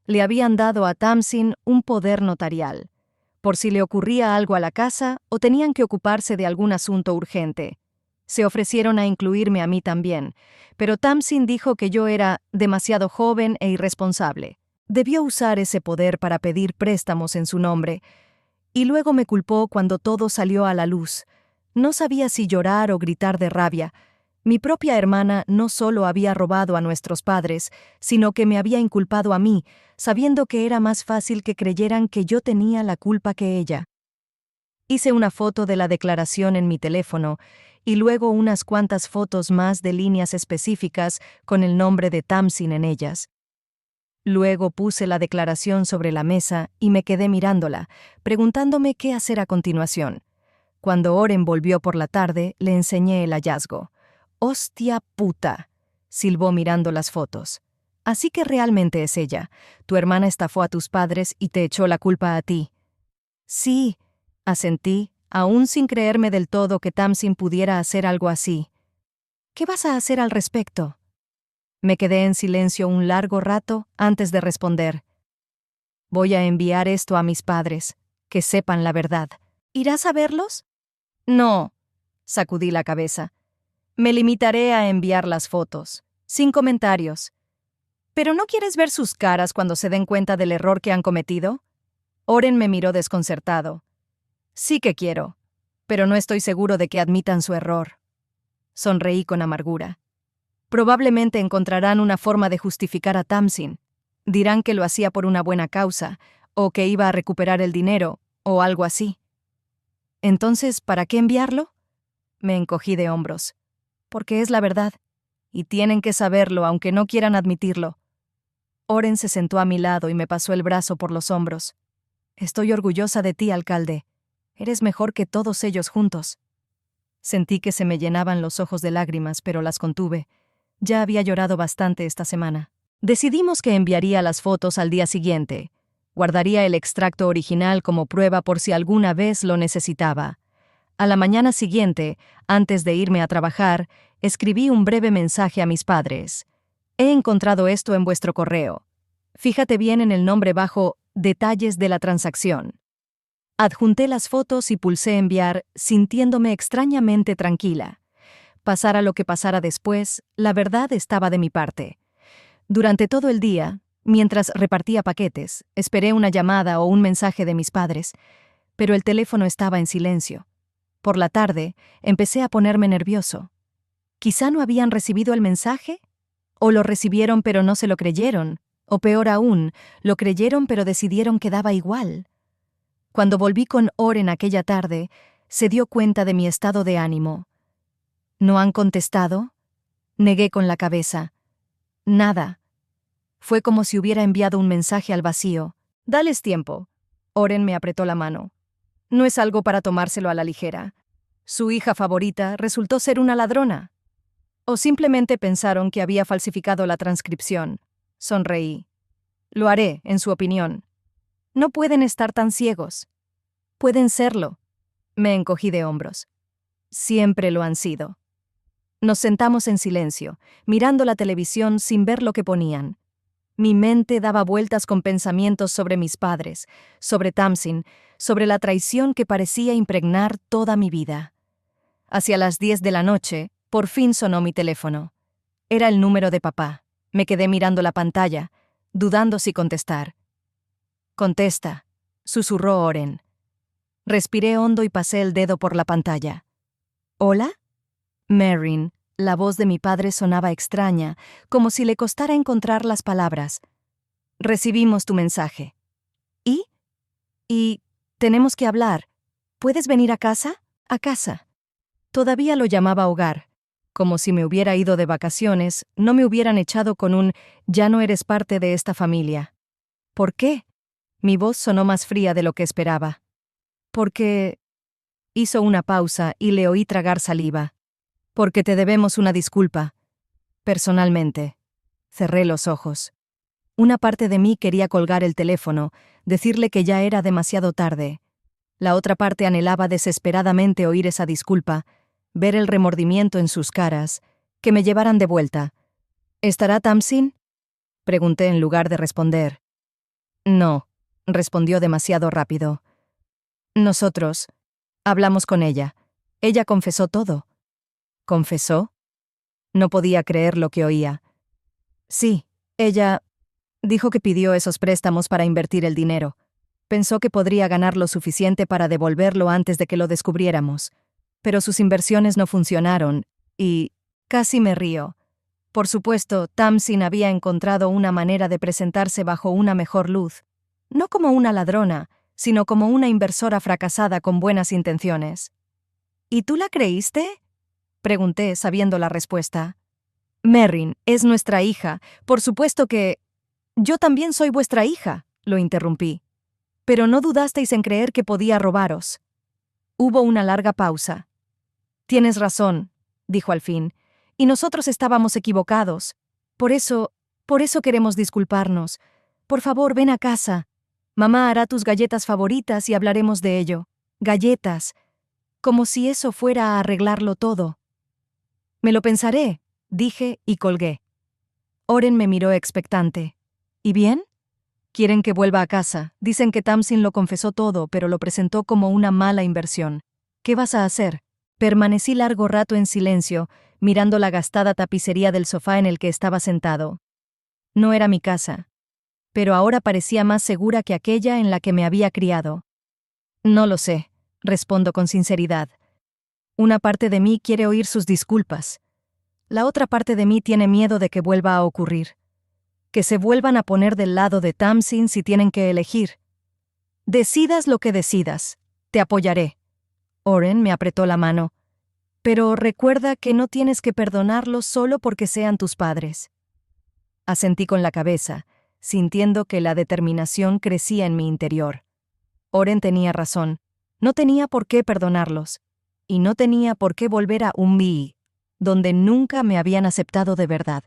le habían dado a Tamsin un poder notarial. por si le ocurría algo a la casa o tenían que ocuparse de algún asunto urgente. Se ofrecieron a incluirme a mí también, pero Tamsin dijo que yo era demasiado joven e irresponsable. Debió usar ese poder para pedir préstamos en su nombre, y luego me culpó cuando todo salió a la luz. No sabía si llorar o gritar de rabia. Mi propia hermana no solo había robado a nuestros padres, sino que me había inculpado a mí, sabiendo que era más fácil que creyeran que yo tenía la culpa que ella. Hice una foto de la declaración en mi teléfono y luego unas cuantas fotos más de líneas específicas con el nombre de Tamsin en ellas. Luego puse la declaración sobre la mesa y me quedé mirándola, preguntándome qué hacer a continuación. Cuando Oren volvió por la tarde, le enseñé el hallazgo. «¡Hostia puta!», silbó mirando las fotos. «Así que realmente es ella. Tu hermana estafó a tus padres y te echó la culpa a ti». «Sí», asentí, aún sin creerme del todo que Tamsin pudiera hacer algo así. «¿Qué vas a hacer al respecto?». Me quedé en silencio un largo rato antes de responder. «Voy a enviar esto a mis padres, que sepan la verdad». «¿Irás a verlos?». «No», sacudí la cabeza. «Me limitaré a enviar las fotos, sin comentarios». «¿Pero no quieres ver sus caras cuando se den cuenta del error que han cometido?». Oren me miró desconcertado. «Sí que quiero, pero no estoy seguro de que admitan su error». Sonreí con amargura. Probablemente encontrarán una forma de justificar a Tamsin. Dirán que lo hacía por una buena causa, o que iba a recuperar el dinero, o algo así. «Entonces, ¿para qué enviarlo?». Me encogí de hombros. «Porque es la verdad, y tienen que saberlo aunque no quieran admitirlo». Oren se sentó a mi lado y me pasó el brazo por los hombros. «Estoy orgullosa de ti, alcalde. Eres mejor que todos ellos juntos». Sentí que se me llenaban los ojos de lágrimas, pero las contuve. Ya había llorado bastante esta semana. Decidimos que enviaría las fotos al día siguiente. Guardaría el extracto original como prueba por si alguna vez lo necesitaba. A la mañana siguiente, antes de irme a trabajar, escribí un breve mensaje a mis padres. «He encontrado esto en vuestro correo. Fíjate bien en el nombre bajo «Detalles de la transacción». Adjunté las fotos y pulsé enviar, sintiéndome extrañamente tranquila. Pasara lo que pasara después, la verdad estaba de mi parte. Durante todo el día, mientras repartía paquetes, esperé una llamada o un mensaje de mis padres, pero el teléfono estaba en silencio. Por la tarde, empecé a ponerme nervioso. ¿Quizá no habían recibido el mensaje? ¿O lo recibieron pero no se lo creyeron? O peor aún, lo creyeron pero decidieron que daba igual. Cuando volví con Oren aquella tarde, se dio cuenta de mi estado de ánimo. «¿No han contestado?». Negué con la cabeza. «Nada». Fue como si hubiera enviado un mensaje al vacío. «Dales tiempo». Oren me apretó la mano. «No es algo para tomárselo a la ligera. Su hija favorita resultó ser una ladrona». «O simplemente pensaron que había falsificado la transcripción». Sonreí. «Lo haré, en su opinión». «No pueden estar tan ciegos». «Pueden serlo». Me encogí de hombros. «Siempre lo han sido». Nos sentamos en silencio, mirando la televisión sin ver lo que ponían. Mi mente daba vueltas con pensamientos sobre mis padres, sobre Tamsin, sobre la traición que parecía impregnar toda mi vida. Hacia las 10 de la noche, por fin sonó mi teléfono. Era el número de papá. Me quedé mirando la pantalla, dudando si contestar. «Contesta», susurró Oren. Respiré hondo y pasé el dedo por la pantalla. «¿Hola?». «Marin». La voz de mi padre sonaba extraña, como si le costara encontrar las palabras. «Recibimos tu mensaje». «¿Y?» «Y tenemos que hablar. ¿Puedes venir a casa?». «A casa». Todavía lo llamaba hogar. Como si me hubiera ido de vacaciones, no me hubieran echado con un «ya no eres parte de esta familia». «¿Por qué?». Mi voz sonó más fría de lo que esperaba. «Porque…». Hizo una pausa y le oí tragar saliva. «Porque te debemos una disculpa. Personalmente». Cerré los ojos. Una parte de mí quería colgar el teléfono, decirle que ya era demasiado tarde. La otra parte anhelaba desesperadamente oír esa disculpa, ver el remordimiento en sus caras, que me llevaran de vuelta. «¿Estará Tamsin?». Pregunté en lugar de responder. «No», respondió demasiado rápido. Nosotros hablamos con ella. Ella confesó todo. ¿Confesó? No podía creer lo que oía. Sí, ella dijo que pidió esos préstamos para invertir el dinero. Pensó que podría ganar lo suficiente para devolverlo antes de que lo descubriéramos. Pero sus inversiones no funcionaron, y casi me río. Por supuesto, Tamsin había encontrado una manera de presentarse bajo una mejor luz. No como una ladrona, sino como una inversora fracasada con buenas intenciones. ¿Y tú la creíste? Pregunté, sabiendo la respuesta. Merrin, es nuestra hija. Por supuesto que... Yo también soy vuestra hija, lo interrumpí. Pero no dudasteis en creer que podía robaros. Hubo una larga pausa. Tienes razón, dijo al fin, y nosotros estábamos equivocados. Por eso queremos disculparnos. Por favor, ven a casa. Mamá hará tus galletas favoritas y hablaremos de ello. Galletas. Como si eso fuera a arreglarlo todo. Me lo pensaré, dije y colgué. Oren me miró expectante. ¿Y bien? Quieren que vuelva a casa. Dicen que Tamsin lo confesó todo, pero lo presentó como una mala inversión. ¿Qué vas a hacer? Permanecí largo rato en silencio, mirando la gastada tapicería del sofá en el que estaba sentado. No era mi casa, pero ahora parecía más segura que aquella en la que me había criado. No lo sé, respondo con sinceridad. Una parte de mí quiere oír sus disculpas. La otra parte de mí tiene miedo de que vuelva a ocurrir. Que se vuelvan a poner del lado de Tamsin si tienen que elegir. Decidas lo que decidas. Te apoyaré. Oren me apretó la mano. Pero recuerda que no tienes que perdonarlos solo porque sean tus padres. Asentí con la cabeza, sintiendo que la determinación crecía en mi interior. Oren tenía razón. No tenía por qué perdonarlos. Y no tenía por qué volver a Umbi, donde nunca me habían aceptado de verdad.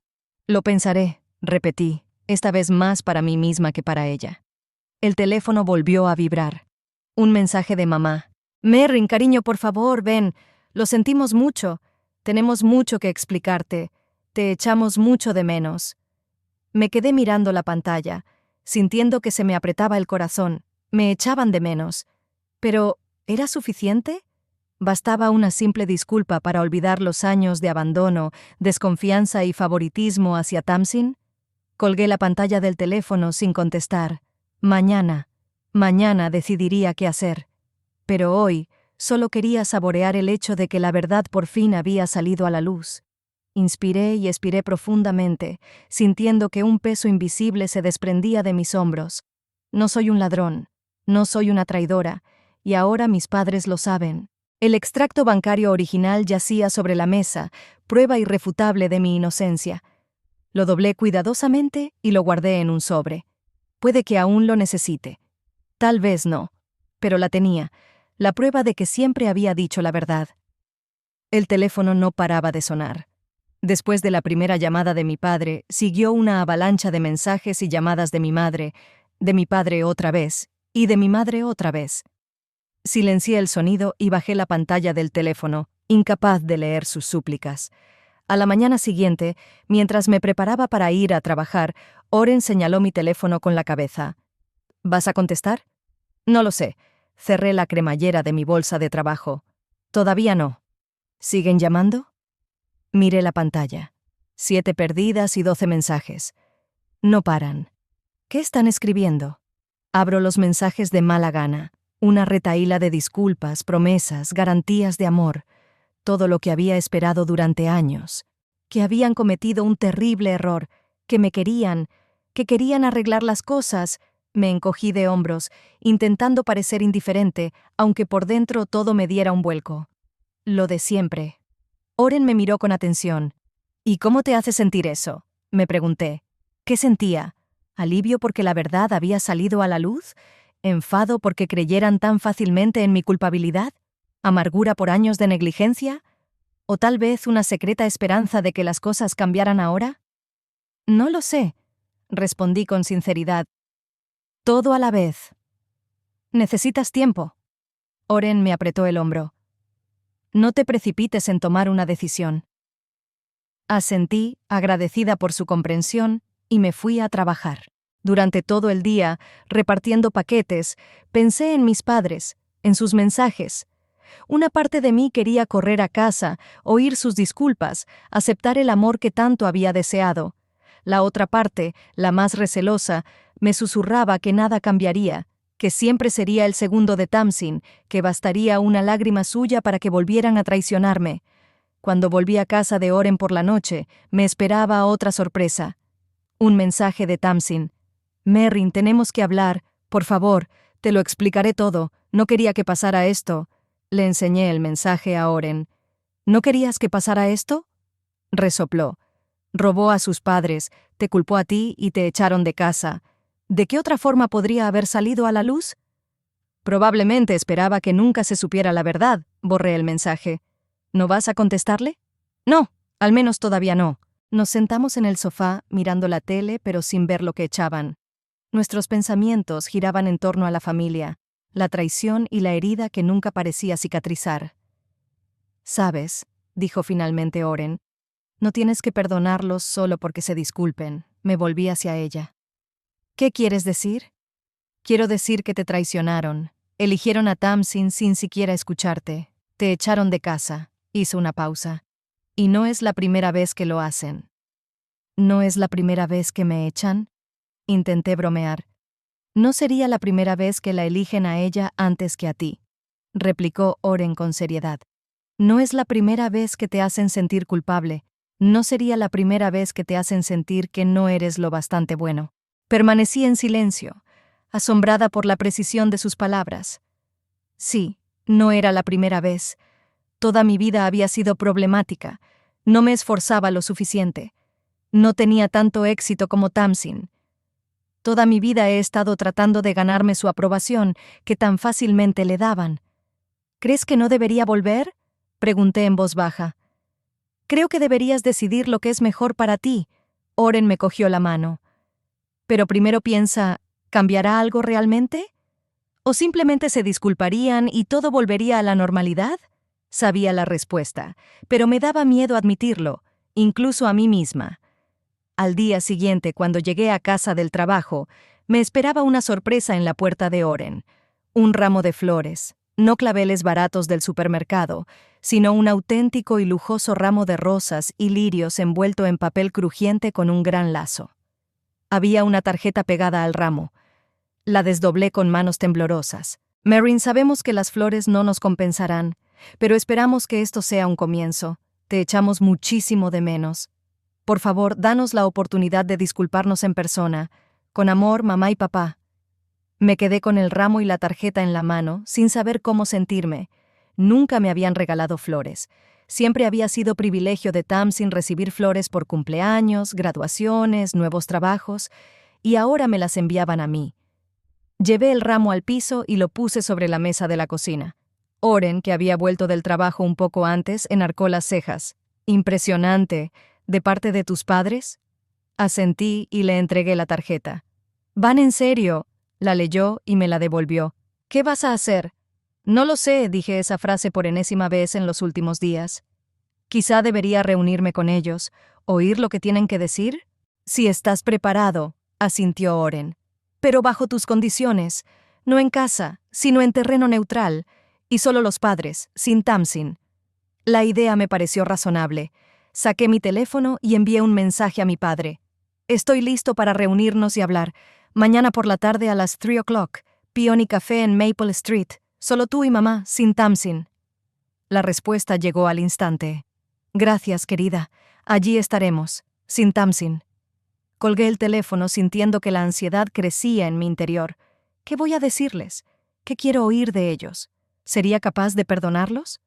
Lo pensaré, repetí, esta vez más para mí misma que para ella. El teléfono volvió a vibrar. Un mensaje de mamá. Merrin, cariño, por favor, ven. Lo sentimos mucho. Tenemos mucho que explicarte. Te echamos mucho de menos. Me quedé mirando la pantalla, sintiendo que se me apretaba el corazón. Me echaban de menos. Pero, ¿era suficiente? ¿Bastaba una simple disculpa para olvidar los años de abandono, desconfianza y favoritismo hacia Tamsin? Colgué la pantalla del teléfono sin contestar. Mañana decidiría qué hacer. Pero hoy solo quería saborear el hecho de que la verdad por fin había salido a la luz. Inspiré y expiré profundamente, sintiendo que un peso invisible se desprendía de mis hombros. No soy un ladrón, no soy una traidora, y ahora mis padres lo saben. El extracto bancario original yacía sobre la mesa, prueba irrefutable de mi inocencia. Lo doblé cuidadosamente y lo guardé en un sobre. Puede que aún lo necesite. Tal vez no, pero la tenía, la prueba de que siempre había dicho la verdad. El teléfono no paraba de sonar. Después de la primera llamada de mi padre, siguió una avalancha de mensajes y llamadas de mi padre otra vez, y de mi madre otra vez. Silencié el sonido y bajé la pantalla del teléfono, incapaz de leer sus súplicas. A la mañana siguiente, mientras me preparaba para ir a trabajar, Oren señaló mi teléfono con la cabeza. ¿Vas a contestar? No lo sé. Cerré la cremallera de mi bolsa de trabajo. Todavía no. ¿Siguen llamando? Miré la pantalla. 7 perdidas y 12 mensajes. No paran. ¿Qué están escribiendo? Abro los mensajes de mala gana. Una retahíla de disculpas, promesas, garantías de amor. Todo lo que había esperado durante años. Que habían cometido un terrible error. Que querían arreglar las cosas. Me encogí de hombros, intentando parecer indiferente, aunque por dentro todo me diera un vuelco. Lo de siempre. Oren me miró con atención. ¿Y cómo te hace sentir eso?, me pregunté. ¿Qué sentía? ¿Alivio porque la verdad había salido a la luz? ¿Enfado porque creyeran tan fácilmente en mi culpabilidad? ¿Amargura por años de negligencia? ¿O tal vez una secreta esperanza de que las cosas cambiaran ahora? No lo sé, respondí con sinceridad. Todo a la vez. Necesitas tiempo. Oren me apretó el hombro. No te precipites en tomar una decisión. Asentí, agradecida por su comprensión, y me fui a trabajar. Durante todo el día, repartiendo paquetes, pensé en mis padres, en sus mensajes. Una parte de mí quería correr a casa, oír sus disculpas, aceptar el amor que tanto había deseado. La otra parte, la más recelosa, me susurraba que nada cambiaría, que siempre sería el segundo de Tamsin, que bastaría una lágrima suya para que volvieran a traicionarme. Cuando volví a casa de Oren por la noche, me esperaba otra sorpresa. Un mensaje de Tamsin. «Merrin, tenemos que hablar. Por favor, te lo explicaré todo. No quería que pasara esto». Le enseñé el mensaje a Oren. «¿No querías que pasara esto?», resopló. «Robó a sus padres, te culpó a ti y te echaron de casa. ¿De qué otra forma podría haber salido a la luz?». «Probablemente esperaba que nunca se supiera la verdad», borré el mensaje. «¿No vas a contestarle?». «No, al menos todavía no». Nos sentamos en el sofá, mirando la tele, pero sin ver lo que echaban. Nuestros pensamientos giraban en torno a la familia, la traición y la herida que nunca parecía cicatrizar. «¿Sabes?», dijo finalmente Oren, «no tienes que perdonarlos solo porque se disculpen». Me volví hacia ella. «¿Qué quieres decir?». «Quiero decir que te traicionaron. Eligieron a Tamsin sin siquiera escucharte. Te echaron de casa». Hizo una pausa. «Y no es la primera vez que lo hacen». «¿No es la primera vez que me echan?». Intenté bromear. «No sería la primera vez que la eligen a ella antes que a ti», replicó Oren con seriedad. «No es la primera vez que te hacen sentir culpable. No sería la primera vez que te hacen sentir que no eres lo bastante bueno». Permanecí en silencio, asombrada por la precisión de sus palabras. Sí, no era la primera vez. Toda mi vida había sido problemática. No me esforzaba lo suficiente. No tenía tanto éxito como Tamsin. Toda mi vida he estado tratando de ganarme su aprobación, que tan fácilmente le daban. «¿Crees que no debería volver?», pregunté en voz baja. «Creo que deberías decidir lo que es mejor para ti». Oren me cogió la mano. «Pero primero piensa, ¿cambiará algo realmente? ¿O simplemente se disculparían y todo volvería a la normalidad?». Sabía la respuesta, pero me daba miedo admitirlo, incluso a mí misma. Al día siguiente, cuando llegué a casa del trabajo, me esperaba una sorpresa en la puerta de Oren. Un ramo de flores, no claveles baratos del supermercado, sino un auténtico y lujoso ramo de rosas y lirios envuelto en papel crujiente con un gran lazo. Había una tarjeta pegada al ramo. La desdoblé con manos temblorosas. «Merrin, sabemos que las flores no nos compensarán, pero esperamos que esto sea un comienzo. Te echamos muchísimo de menos. Por favor, danos la oportunidad de disculparnos en persona. Con amor, mamá y papá». Me quedé con el ramo y la tarjeta en la mano, sin saber cómo sentirme. Nunca me habían regalado flores. Siempre había sido privilegio de Tamsin recibir flores por cumpleaños, graduaciones, nuevos trabajos, y ahora me las enviaban a mí. Llevé el ramo al piso y lo puse sobre la mesa de la cocina. Oren, que había vuelto del trabajo un poco antes, enarcó las cejas. «Impresionante. ¿De parte de tus padres?». Asentí y le entregué la tarjeta. «¿Van en serio?». La leyó y me la devolvió. «¿Qué vas a hacer?». «No lo sé», dije esa frase por enésima vez en los últimos días. «Quizá debería reunirme con ellos, oír lo que tienen que decir». «Si estás preparado», asintió Oren. «Pero bajo tus condiciones, no en casa, sino en terreno neutral, y solo los padres, sin Tamsin». La idea me pareció razonable. Saqué mi teléfono y envié un mensaje a mi padre. «Estoy listo para reunirnos y hablar. Mañana por la tarde a las 3 o'clock, Peony Café en Maple Street. Solo tú y mamá, sin Tamsin». La respuesta llegó al instante. «Gracias, querida. Allí estaremos, sin Tamsin». Colgué el teléfono sintiendo que la ansiedad crecía en mi interior. ¿Qué voy a decirles? ¿Qué quiero oír de ellos? ¿Sería capaz de perdonarlos?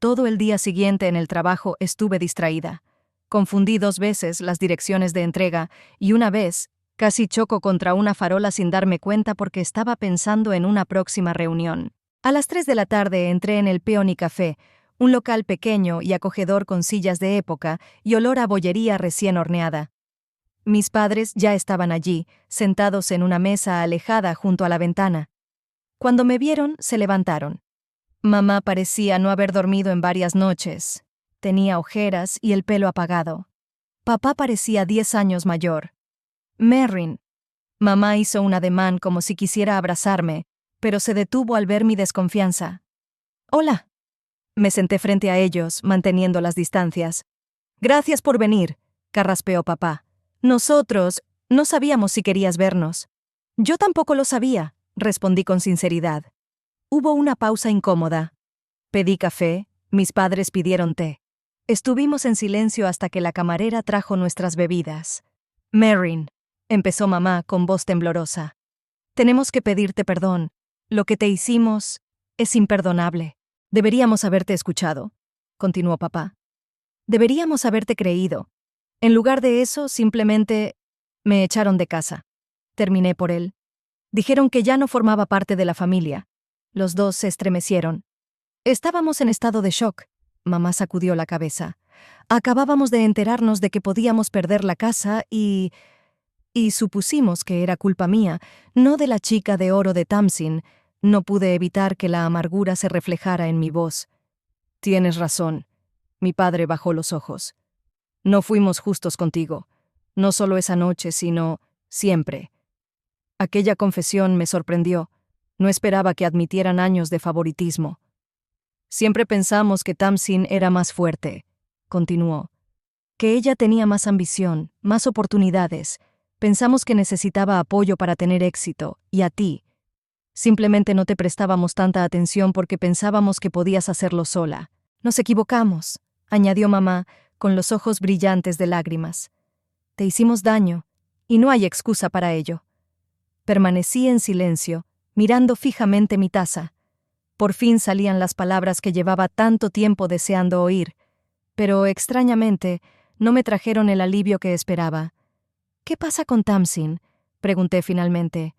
Todo el día siguiente en el trabajo estuve distraída. Confundí 2 veces las direcciones de entrega y una vez casi choco contra una farola sin darme cuenta porque estaba pensando en una próxima reunión. A las 3 de la tarde entré en el Peony Café, un local pequeño y acogedor con sillas de época y olor a bollería recién horneada. Mis padres ya estaban allí, sentados en una mesa alejada junto a la ventana. Cuando me vieron, se levantaron. Mamá parecía no haber dormido en varias noches. Tenía ojeras y el pelo apagado. Papá parecía 10 años mayor. «Merrin». Mamá hizo un ademán como si quisiera abrazarme, pero se detuvo al ver mi desconfianza. «Hola». Me senté frente a ellos, manteniendo las distancias. «Gracias por venir», carraspeó papá. «Nosotros no sabíamos si querías vernos». «Yo tampoco lo sabía», respondí con sinceridad. Hubo una pausa incómoda. Pedí café, mis padres pidieron té. Estuvimos en silencio hasta que la camarera trajo nuestras bebidas. «Merrin», empezó mamá con voz temblorosa. «Tenemos que pedirte perdón. Lo que te hicimos es imperdonable. Deberíamos haberte escuchado», continuó papá. «Deberíamos haberte creído. En lugar de eso, simplemente me echaron de casa». Terminé por él. Dijeron que ya no formaba parte de la familia. Los dos se estremecieron. Estábamos en estado de shock. Mamá sacudió la cabeza. Acabábamos de enterarnos de que podíamos perder la casa y supusimos que era culpa mía, no de la chica de oro de Tamsin. No pude evitar que la amargura se reflejara en mi voz. «Tienes razón». Mi padre bajó los ojos. «No fuimos justos contigo. No solo esa noche, sino siempre». Aquella confesión me sorprendió. No esperaba que admitieran años de favoritismo. «Siempre pensamos que Tamsin era más fuerte», continuó. «Que ella tenía más ambición, más oportunidades. Pensamos que necesitaba apoyo para tener éxito, y a ti. Simplemente no te prestábamos tanta atención porque pensábamos que podías hacerlo sola. Nos equivocamos», añadió mamá, con los ojos brillantes de lágrimas. «Te hicimos daño, y no hay excusa para ello». Permanecí en silencio, mirando fijamente mi taza. Por fin salían las palabras que llevaba tanto tiempo deseando oír, pero extrañamente no me trajeron el alivio que esperaba. «¿Qué pasa con Tamsin?», pregunté finalmente.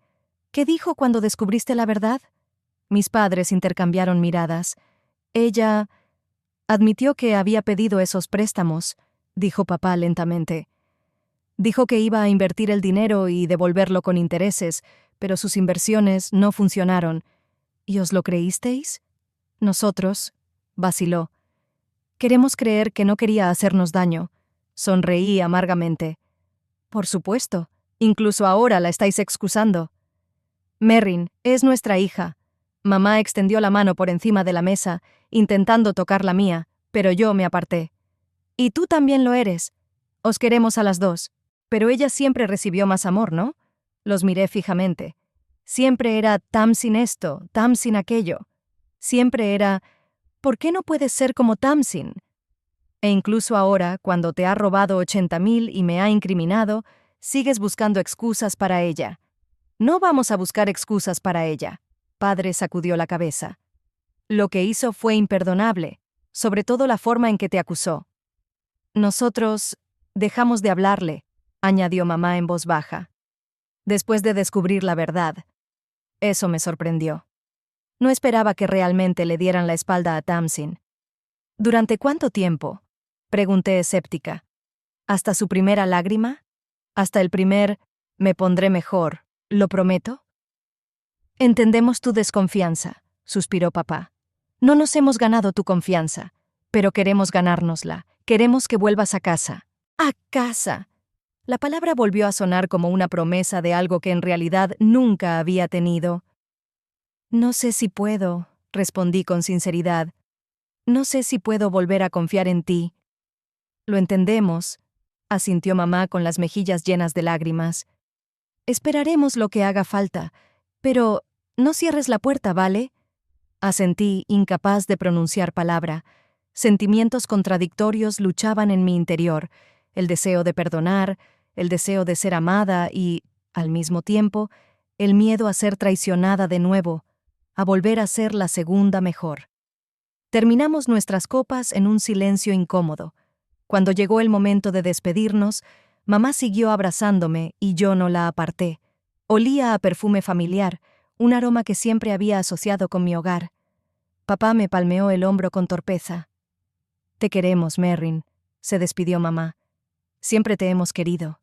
«¿Qué dijo cuando descubriste la verdad?». Mis padres intercambiaron miradas. «Ella admitió que había pedido esos préstamos», dijo papá lentamente. «Dijo que iba a invertir el dinero y devolverlo con intereses, pero sus inversiones no funcionaron». «¿Y os lo creísteis?». «Nosotros», vaciló. «Queremos creer que no quería hacernos daño». Sonreí amargamente. «Por supuesto, incluso ahora la estáis excusando». «Merrin, es nuestra hija». Mamá extendió la mano por encima de la mesa, intentando tocar la mía, pero yo me aparté. «Y tú también lo eres. Os queremos a las dos». «Pero ella siempre recibió más amor, ¿no?». Los miré fijamente. Siempre era Tamsin esto, Tamsin aquello. Siempre era, ¿por qué no puedes ser como Tamsin? E incluso ahora, cuando te ha robado 80,000 y me ha incriminado, sigues buscando excusas para ella. «No vamos a buscar excusas para ella». Padre sacudió la cabeza. «Lo que hizo fue imperdonable, sobre todo la forma en que te acusó». «Nosotros dejamos de hablarle», añadió mamá en voz baja. «Después de descubrir la verdad». Eso me sorprendió. No esperaba que realmente le dieran la espalda a Tamsin. «¿Durante cuánto tiempo?», pregunté escéptica. ¿Hasta su primera lágrima? ¿Hasta el primer «me pondré mejor, lo prometo»? «Entendemos tu desconfianza», suspiró papá. «No nos hemos ganado tu confianza, pero queremos ganárnosla. Queremos que vuelvas a casa». «¡A casa!». La palabra volvió a sonar como una promesa de algo que en realidad nunca había tenido. «No sé si puedo», respondí con sinceridad. «No sé si puedo volver a confiar en ti». «Lo entendemos», asintió mamá con las mejillas llenas de lágrimas. «Esperaremos lo que haga falta, pero no cierres la puerta, ¿vale?». Asentí, incapaz de pronunciar palabra. Sentimientos contradictorios luchaban en mi interior, el deseo de perdonar, el deseo de ser amada y, al mismo tiempo, el miedo a ser traicionada de nuevo, a volver a ser la segunda mejor. Terminamos nuestras copas en un silencio incómodo. Cuando llegó el momento de despedirnos, mamá siguió abrazándome y yo no la aparté. Olía a perfume familiar, un aroma que siempre había asociado con mi hogar. Papá me palmeó el hombro con torpeza. «Te queremos, Merrin», se despidió mamá. «Siempre te hemos querido».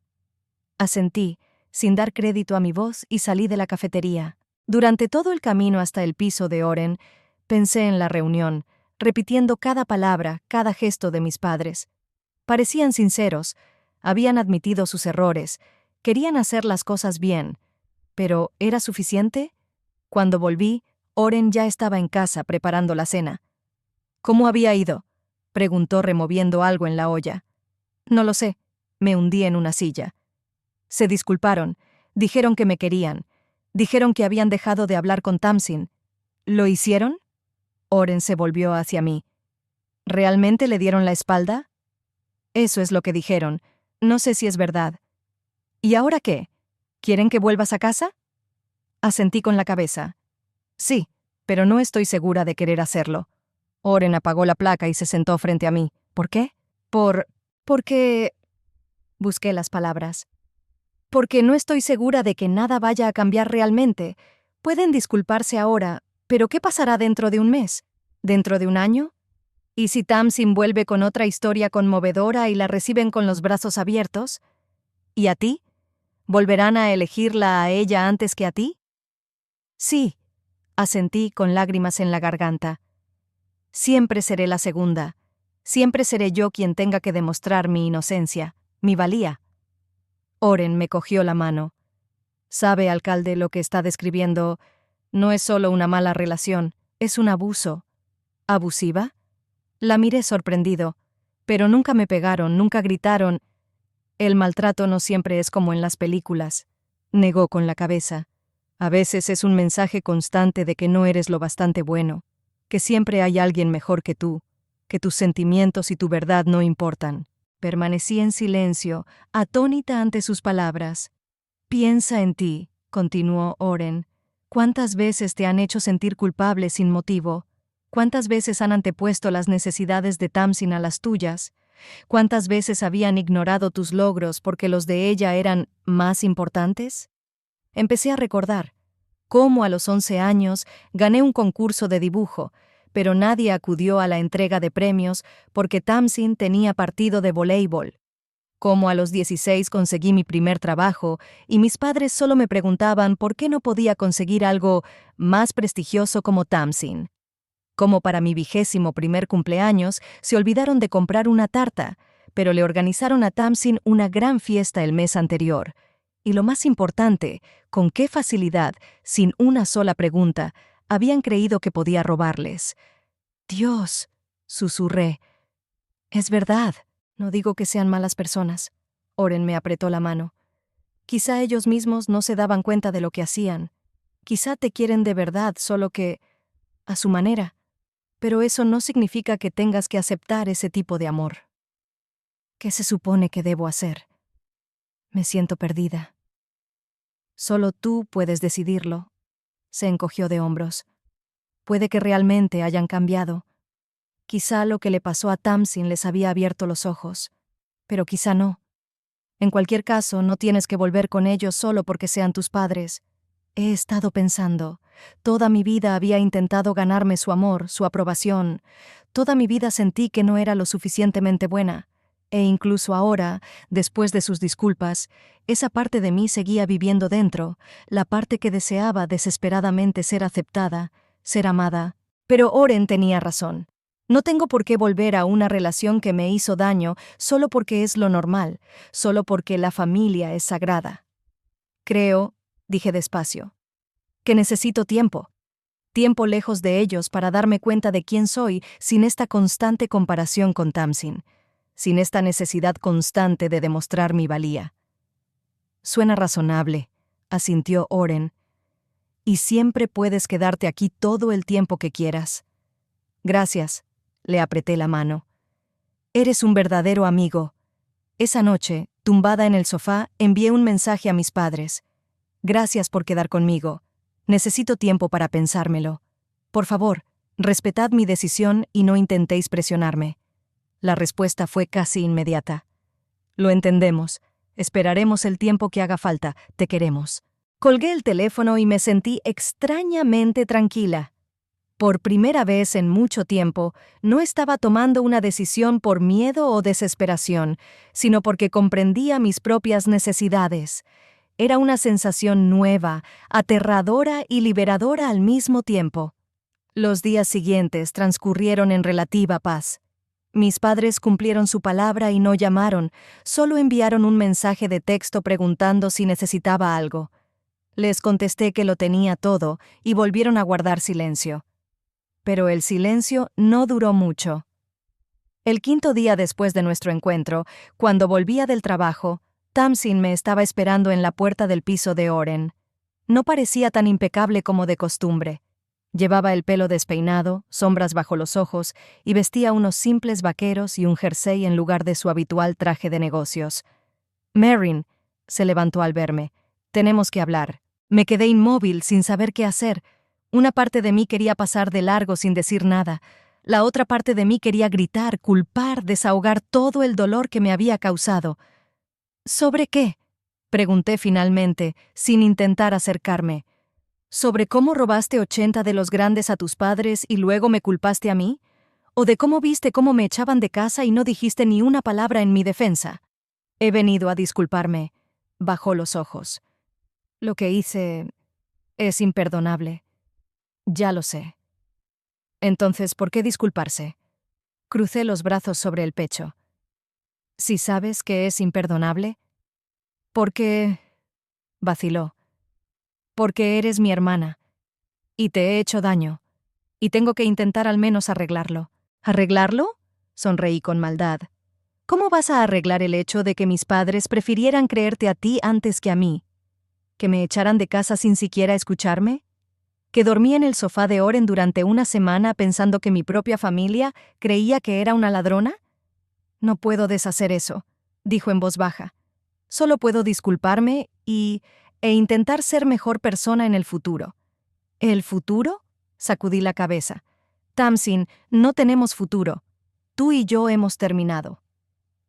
Asentí, sin dar crédito a mi voz, y salí de la cafetería. Durante todo el camino hasta el piso de Oren, pensé en la reunión, repitiendo cada palabra, cada gesto de mis padres. Parecían sinceros, habían admitido sus errores, querían hacer las cosas bien. ¿Pero era suficiente? Cuando volví, Oren ya estaba en casa preparando la cena. ¿Cómo había ido?, preguntó removiendo algo en la olla. No lo sé. Me hundí en una silla. Se disculparon. Dijeron que me querían. Dijeron que habían dejado de hablar con Tamsin. ¿Lo hicieron? Oren se volvió hacia mí. ¿Realmente le dieron la espalda? Eso es lo que dijeron. No sé si es verdad. ¿Y ahora qué? ¿Quieren que vuelvas a casa? Asentí con la cabeza. Sí, pero no estoy segura de querer hacerlo. Oren apagó la placa y se sentó frente a mí. ¿Por qué? Porque... Busqué las palabras. Porque no estoy segura de que nada vaya a cambiar realmente. Pueden disculparse ahora, pero ¿qué pasará dentro de un mes? ¿Dentro de un año? ¿Y si Tamsin vuelve con otra historia conmovedora y la reciben con los brazos abiertos? ¿Y a ti? ¿Volverán a elegirla a ella antes que a ti? Sí, asentí con lágrimas en la garganta. Siempre seré la segunda. Siempre seré yo quien tenga que demostrar mi inocencia, mi valía. Oren me cogió la mano. ¿Sabe, alcalde, lo que está describiendo? No es solo una mala relación, es un abuso. ¿Abusiva? La miré sorprendido. Pero nunca me pegaron, nunca gritaron. El maltrato no siempre es como en las películas. Negó con la cabeza. A veces es un mensaje constante de que no eres lo bastante bueno, que siempre hay alguien mejor que tú, que tus sentimientos y tu verdad no importan. Permanecí en silencio, atónita ante sus palabras. Piensa en ti, continuó Oren. ¿Cuántas veces te han hecho sentir culpable sin motivo? ¿Cuántas veces han antepuesto las necesidades de Tamsin a las tuyas? ¿Cuántas veces habían ignorado tus logros porque los de ella eran más importantes? Empecé a recordar cómo a los 11 años gané un concurso de dibujo, pero nadie acudió a la entrega de premios porque Tamsin tenía partido de voleibol. Cómo a los 16 conseguí mi primer trabajo y mis padres solo me preguntaban por qué no podía conseguir algo más prestigioso como Tamsin. Como para mi 21º cumpleaños se olvidaron de comprar una tarta, pero le organizaron a Tamsin una gran fiesta el mes anterior. Y lo más importante, con qué facilidad, sin una sola pregunta, habían creído que podía robarles. Dios, susurré. Es verdad. No digo que sean malas personas. Oren me apretó la mano. Quizá ellos mismos no se daban cuenta de lo que hacían. Quizá te quieren de verdad, solo que a su manera. Pero eso no significa que tengas que aceptar ese tipo de amor. ¿Qué se supone que debo hacer? Me siento perdida. Solo tú puedes decidirlo. Se encogió de hombros. Puede que realmente hayan cambiado. Quizá lo que le pasó a Tamsin les había abierto los ojos. Pero quizá no. En cualquier caso, no tienes que volver con ellos solo porque sean tus padres. He estado pensando. Toda mi vida había intentado ganarme su amor, su aprobación. Toda mi vida sentí que no era lo suficientemente buena. E incluso ahora, después de sus disculpas, esa parte de mí seguía viviendo dentro, la parte que deseaba desesperadamente ser aceptada, ser amada. Pero Oren tenía razón. No tengo por qué volver a una relación que me hizo daño solo porque es lo normal, solo porque la familia es sagrada. Creo, dije despacio, que necesito tiempo. Tiempo lejos de ellos para darme cuenta de quién soy sin esta constante comparación con Tamsin, sin esta necesidad constante de demostrar mi valía. Suena razonable, asintió Oren. Y siempre puedes quedarte aquí todo el tiempo que quieras. Gracias, le apreté la mano. Eres un verdadero amigo. Esa noche, tumbada en el sofá, envié un mensaje a mis padres. Gracias por quedar conmigo. Necesito tiempo para pensármelo. Por favor, respetad mi decisión y no intentéis presionarme. La respuesta fue casi inmediata. Lo entendemos. Esperaremos el tiempo que haga falta. Te queremos. Colgué el teléfono y me sentí extrañamente tranquila. Por primera vez en mucho tiempo, no estaba tomando una decisión por miedo o desesperación, sino porque comprendía mis propias necesidades. Era una sensación nueva, aterradora y liberadora al mismo tiempo. Los días siguientes transcurrieron en relativa paz. Mis padres cumplieron su palabra y no llamaron, solo enviaron un mensaje de texto preguntando si necesitaba algo. Les contesté que lo tenía todo y volvieron a guardar silencio. Pero el silencio no duró mucho. El quinto día después de nuestro encuentro, cuando volvía del trabajo, Tamsin me estaba esperando en la puerta del piso de Oren. No parecía tan impecable como de costumbre. Llevaba el pelo despeinado, sombras bajo los ojos, y vestía unos simples vaqueros y un jersey en lugar de su habitual traje de negocios. «Marin», se levantó al verme, «tenemos que hablar». Me quedé inmóvil, sin saber qué hacer. Una parte de mí quería pasar de largo sin decir nada. La otra parte de mí quería gritar, culpar, desahogar todo el dolor que me había causado. «¿Sobre qué?», pregunté finalmente, sin intentar acercarme. ¿Sobre cómo robaste 80 de los grandes a tus padres y luego me culpaste a mí? ¿O de cómo viste cómo me echaban de casa y no dijiste ni una palabra en mi defensa? He venido a disculparme. Bajó los ojos. Lo que hice es imperdonable. Ya lo sé. Entonces, ¿por qué disculparse? Crucé los brazos sobre el pecho. ¿Si sabes que es imperdonable? Porque... vaciló. Porque eres mi hermana. Y te he hecho daño. Y tengo que intentar al menos arreglarlo. ¿Arreglarlo? Sonreí con maldad. ¿Cómo vas a arreglar el hecho de que mis padres prefirieran creerte a ti antes que a mí? ¿Que me echaran de casa sin siquiera escucharme? ¿Que dormí en el sofá de Oren durante una semana pensando que mi propia familia creía que era una ladrona? No puedo deshacer eso, dijo en voz baja. Solo puedo disculparme e intentar ser mejor persona en el futuro. ¿El futuro? Sacudí la cabeza. Tamsin, no tenemos futuro. Tú y yo hemos terminado.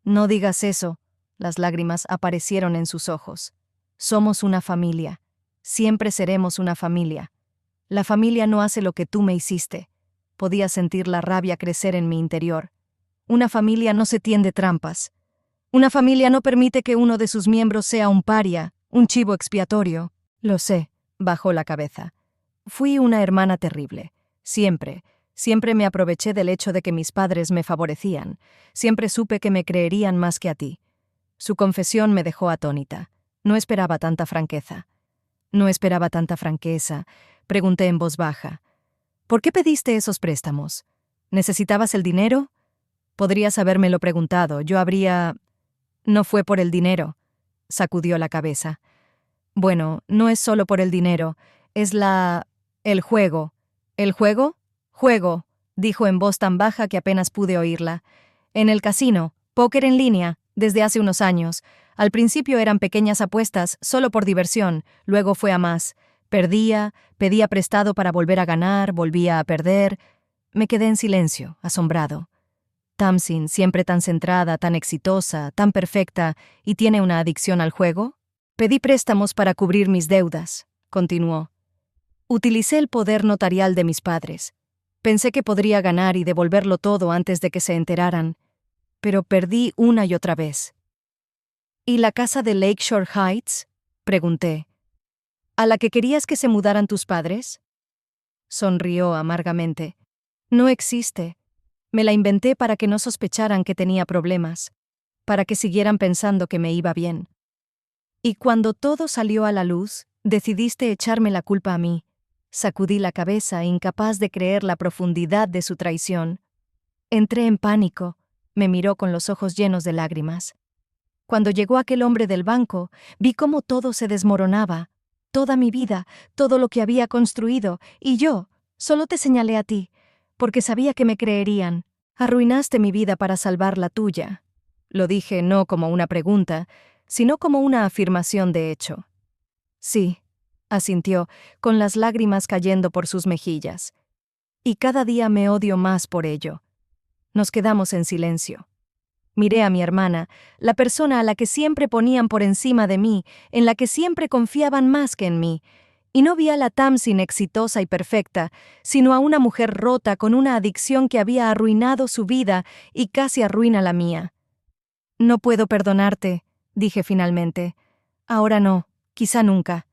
No digas eso. Las lágrimas aparecieron en sus ojos. Somos una familia. Siempre seremos una familia. La familia no hace lo que tú me hiciste. Podía sentir la rabia crecer en mi interior. Una familia no se tiende trampas. Una familia no permite que uno de sus miembros sea un paria, un chivo expiatorio. Lo sé, bajó la cabeza. Fui una hermana terrible. Siempre me aproveché del hecho de que mis padres me favorecían. Siempre supe que me creerían más que a ti. Su confesión me dejó atónita. No esperaba tanta franqueza. No esperaba tanta franqueza, pregunté en voz baja. ¿Por qué pediste esos préstamos? ¿Necesitabas el dinero? Podrías habérmelo preguntado, yo habría... No fue por el dinero, sacudió la cabeza. Bueno, no es solo por el dinero, es el juego. ¿El juego? Juego, dijo en voz tan baja que apenas pude oírla. En el casino, póker en línea, desde hace unos años. Al principio eran pequeñas apuestas, solo por diversión, luego fue a más. Perdía, pedía prestado para volver a ganar, volvía a perder. Me quedé en silencio, asombrado. Tamsin, siempre tan centrada, tan exitosa, tan perfecta, ¿y tiene una adicción al juego? Pedí préstamos para cubrir mis deudas, continuó. Utilicé el poder notarial de mis padres. Pensé que podría ganar y devolverlo todo antes de que se enteraran, pero perdí una y otra vez. ¿Y la casa de Lakeshore Heights? Pregunté. ¿A la que querías que se mudaran tus padres? Sonrió amargamente. No existe. Me la inventé para que no sospecharan que tenía problemas, para que siguieran pensando que me iba bien. Y cuando todo salió a la luz, decidiste echarme la culpa a mí. Sacudí la cabeza, incapaz de creer la profundidad de su traición. Entré en pánico. Me miró con los ojos llenos de lágrimas. Cuando llegó aquel hombre del banco, vi cómo todo se desmoronaba. Toda mi vida, todo lo que había construido, y yo, solo te señalé a ti, porque sabía que me creerían. Arruinaste mi vida para salvar la tuya. Lo dije no como una pregunta, sino como una afirmación de hecho. Sí, asintió, con las lágrimas cayendo por sus mejillas. Y cada día me odio más por ello. Nos quedamos en silencio. Miré a mi hermana, la persona a la que siempre ponían por encima de mí, en la que siempre confiaban más que en mí, y no vi a la Tamsin exitosa y perfecta, sino a una mujer rota con una adicción que había arruinado su vida y casi arruina la mía. No puedo perdonarte, dije finalmente. Ahora no, quizá nunca.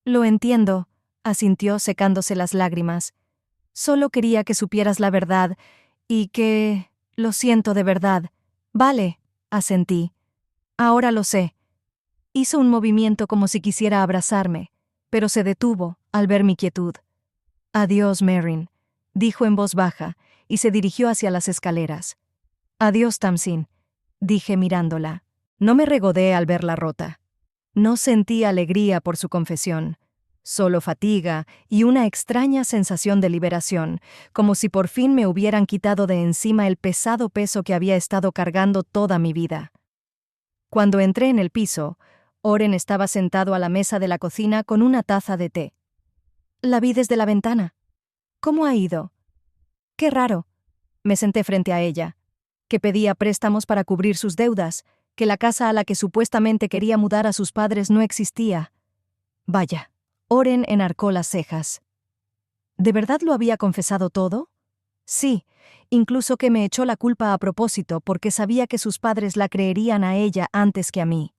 Lo entiendo, asintió secándose las lágrimas. Solo quería que supieras la verdad y que... Lo siento de verdad. Vale, asentí. Ahora lo sé. Hizo un movimiento como si quisiera abrazarme, pero se detuvo al ver mi quietud. «Adiós, Marin», dijo en voz baja, y se dirigió hacia las escaleras. «Adiós, Tamsin», dije mirándola. No me regodé al verla rota. No sentí alegría por su confesión, solo fatiga y una extraña sensación de liberación, como si por fin me hubieran quitado de encima el pesado peso que había estado cargando toda mi vida. Cuando entré en el piso, Oren estaba sentado a la mesa de la cocina con una taza de té. La vi desde la ventana. «¿Cómo ha ido?» «Qué raro». Me senté frente a ella. Que pedía préstamos para cubrir sus deudas, que la casa a la que supuestamente quería mudar a sus padres no existía. Vaya. Oren enarcó las cejas. ¿De verdad lo había confesado todo? Sí, incluso que me echó la culpa a propósito porque sabía que sus padres la creerían a ella antes que a mí.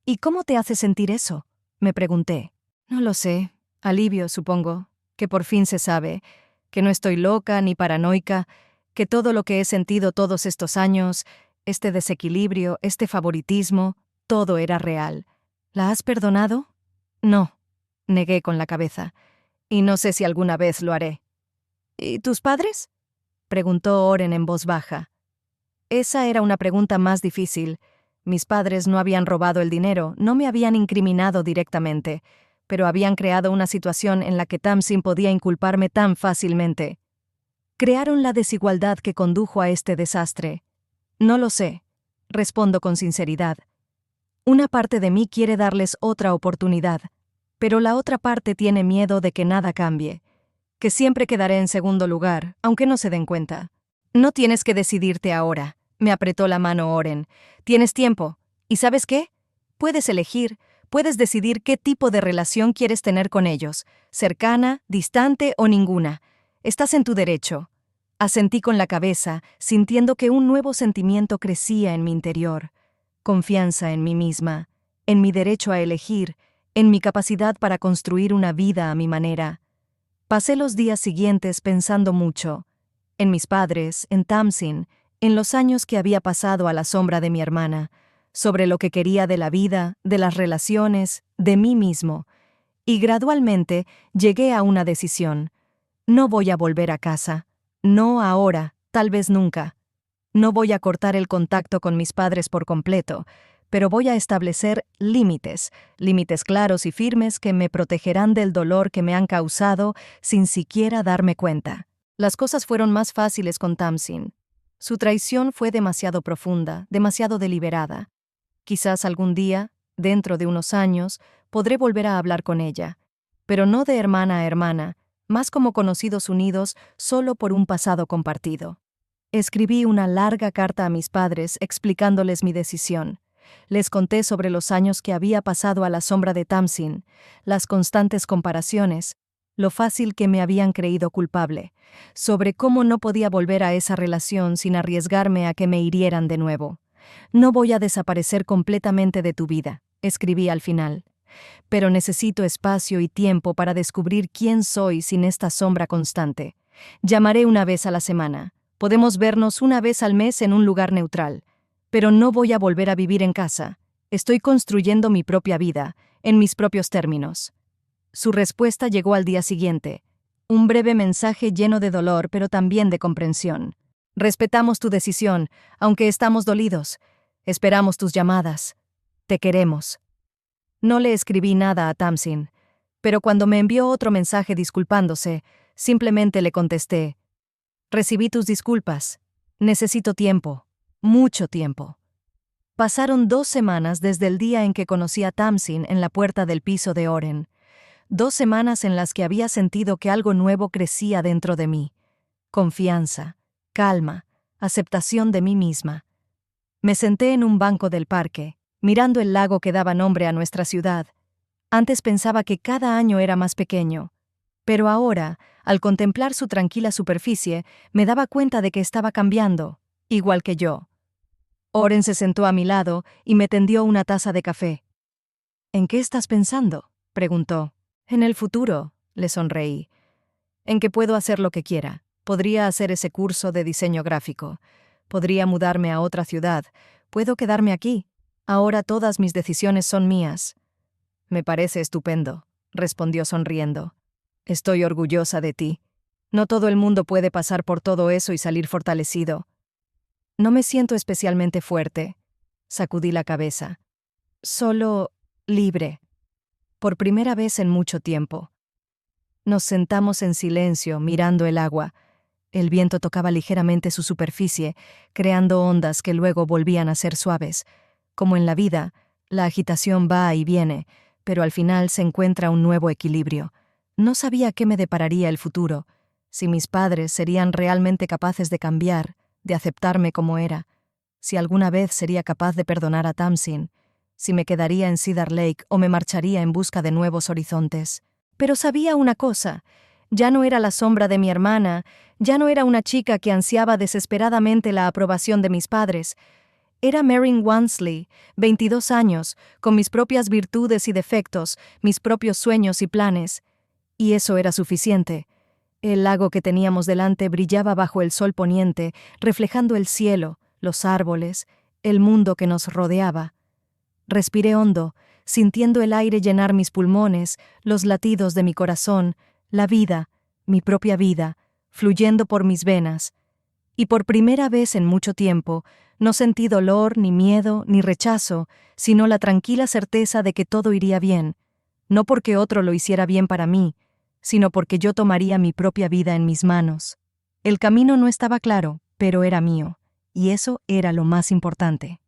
«¿Y cómo te hace sentir eso?», me pregunté. «No lo sé. Alivio, supongo. Que por fin se sabe. Que no estoy loca ni paranoica. Que todo lo que he sentido todos estos años, este desequilibrio, este favoritismo, todo era real. ¿La has perdonado?» «No», negué con la cabeza. «Y no sé si alguna vez lo haré». «¿Y tus padres?», preguntó Oren en voz baja. Esa era una pregunta más difícil. Mis padres no habían robado el dinero, no me habían incriminado directamente, pero habían creado una situación en la que Tamsin podía inculparme tan fácilmente. Crearon la desigualdad que condujo a este desastre. No lo sé, respondo con sinceridad. Una parte de mí quiere darles otra oportunidad, pero la otra parte tiene miedo de que nada cambie, que siempre quedaré en segundo lugar, aunque no se den cuenta. «No tienes que decidirte ahora», me apretó la mano Oren. «Tienes tiempo. ¿Y sabes qué? Puedes elegir, puedes decidir qué tipo de relación quieres tener con ellos, cercana, distante o ninguna. Estás en tu derecho». Asentí con la cabeza, sintiendo que un nuevo sentimiento crecía en mi interior. Confianza en mí misma, en mi derecho a elegir, en mi capacidad para construir una vida a mi manera. Pasé los días siguientes pensando mucho. En mis padres, en Tamsin, en los años que había pasado a la sombra de mi hermana, sobre lo que quería de la vida, de las relaciones, de mí mismo. Y gradualmente llegué a una decisión. No voy a volver a casa. No ahora, tal vez nunca. No voy a cortar el contacto con mis padres por completo, pero voy a establecer límites, límites claros y firmes que me protegerán del dolor que me han causado sin siquiera darme cuenta. Las cosas fueron más fáciles con Tamsin. Su traición fue demasiado profunda, demasiado deliberada. Quizás algún día, dentro de unos años, podré volver a hablar con ella, pero no de hermana a hermana, más como conocidos unidos solo por un pasado compartido. Escribí una larga carta a mis padres explicándoles mi decisión. Les conté sobre los años que había pasado a la sombra de Tamsin, las constantes comparaciones, lo fácil que me habían creído culpable, sobre cómo no podía volver a esa relación sin arriesgarme a que me hirieran de nuevo. «No voy a desaparecer completamente de tu vida», escribí al final, «pero necesito espacio y tiempo para descubrir quién soy sin esta sombra constante. Llamaré una vez a la semana. Podemos vernos una vez al mes en un lugar neutral. Pero no voy a volver a vivir en casa. Estoy construyendo mi propia vida, en mis propios términos». Su respuesta llegó al día siguiente. Un breve mensaje lleno de dolor, pero también de comprensión. «Respetamos tu decisión, aunque estamos dolidos. Esperamos tus llamadas. Te queremos». No le escribí nada a Tamsin, pero cuando me envió otro mensaje disculpándose, simplemente le contesté: «Recibí tus disculpas. Necesito tiempo, mucho tiempo». Pasaron 2 semanas desde el día en que conocí a Tamsin en la puerta del piso de Oren. 2 semanas en las que había sentido que algo nuevo crecía dentro de mí. Confianza, calma, aceptación de mí misma. Me senté en un banco del parque, mirando el lago que daba nombre a nuestra ciudad. Antes pensaba que cada año era más pequeño, pero ahora, al contemplar su tranquila superficie, me daba cuenta de que estaba cambiando, igual que yo. Oren se sentó a mi lado y me tendió una taza de café. «¿En qué estás pensando?», preguntó. «En el futuro», le sonreí. «En que puedo hacer lo que quiera. Podría hacer ese curso de diseño gráfico. Podría mudarme a otra ciudad. Puedo quedarme aquí. Ahora todas mis decisiones son mías. Me parece estupendo, respondió sonriendo. Estoy orgullosa de ti. No todo el mundo puede pasar por todo eso y salir fortalecido. No me siento especialmente fuerte. Sacudí la cabeza. Solo libre. Por primera vez en mucho tiempo. Nos sentamos en silencio, mirando el agua. El viento tocaba ligeramente su superficie, creando ondas que luego volvían a ser suaves. Como en la vida, la agitación va y viene, pero al final se encuentra un nuevo equilibrio. No sabía qué me depararía el futuro, si mis padres serían realmente capaces de cambiar, de aceptarme como era, si alguna vez sería capaz de perdonar a Tamsin, si me quedaría en Cedar Lake o me marcharía en busca de nuevos horizontes. Pero sabía una cosa, ya no era la sombra de mi hermana, ya no era una chica que ansiaba desesperadamente la aprobación de mis padres. Era Marin Wansley, 22 años, con mis propias virtudes y defectos, mis propios sueños y planes. Y eso era suficiente. El lago que teníamos delante brillaba bajo el sol poniente, reflejando el cielo, los árboles, el mundo que nos rodeaba. Respiré hondo, sintiendo el aire llenar mis pulmones, los latidos de mi corazón, la vida, mi propia vida, fluyendo por mis venas. Y por primera vez en mucho tiempo, no sentí dolor, ni miedo, ni rechazo, sino la tranquila certeza de que todo iría bien, no porque otro lo hiciera bien para mí, sino porque yo tomaría mi propia vida en mis manos. El camino no estaba claro, pero era mío, y eso era lo más importante.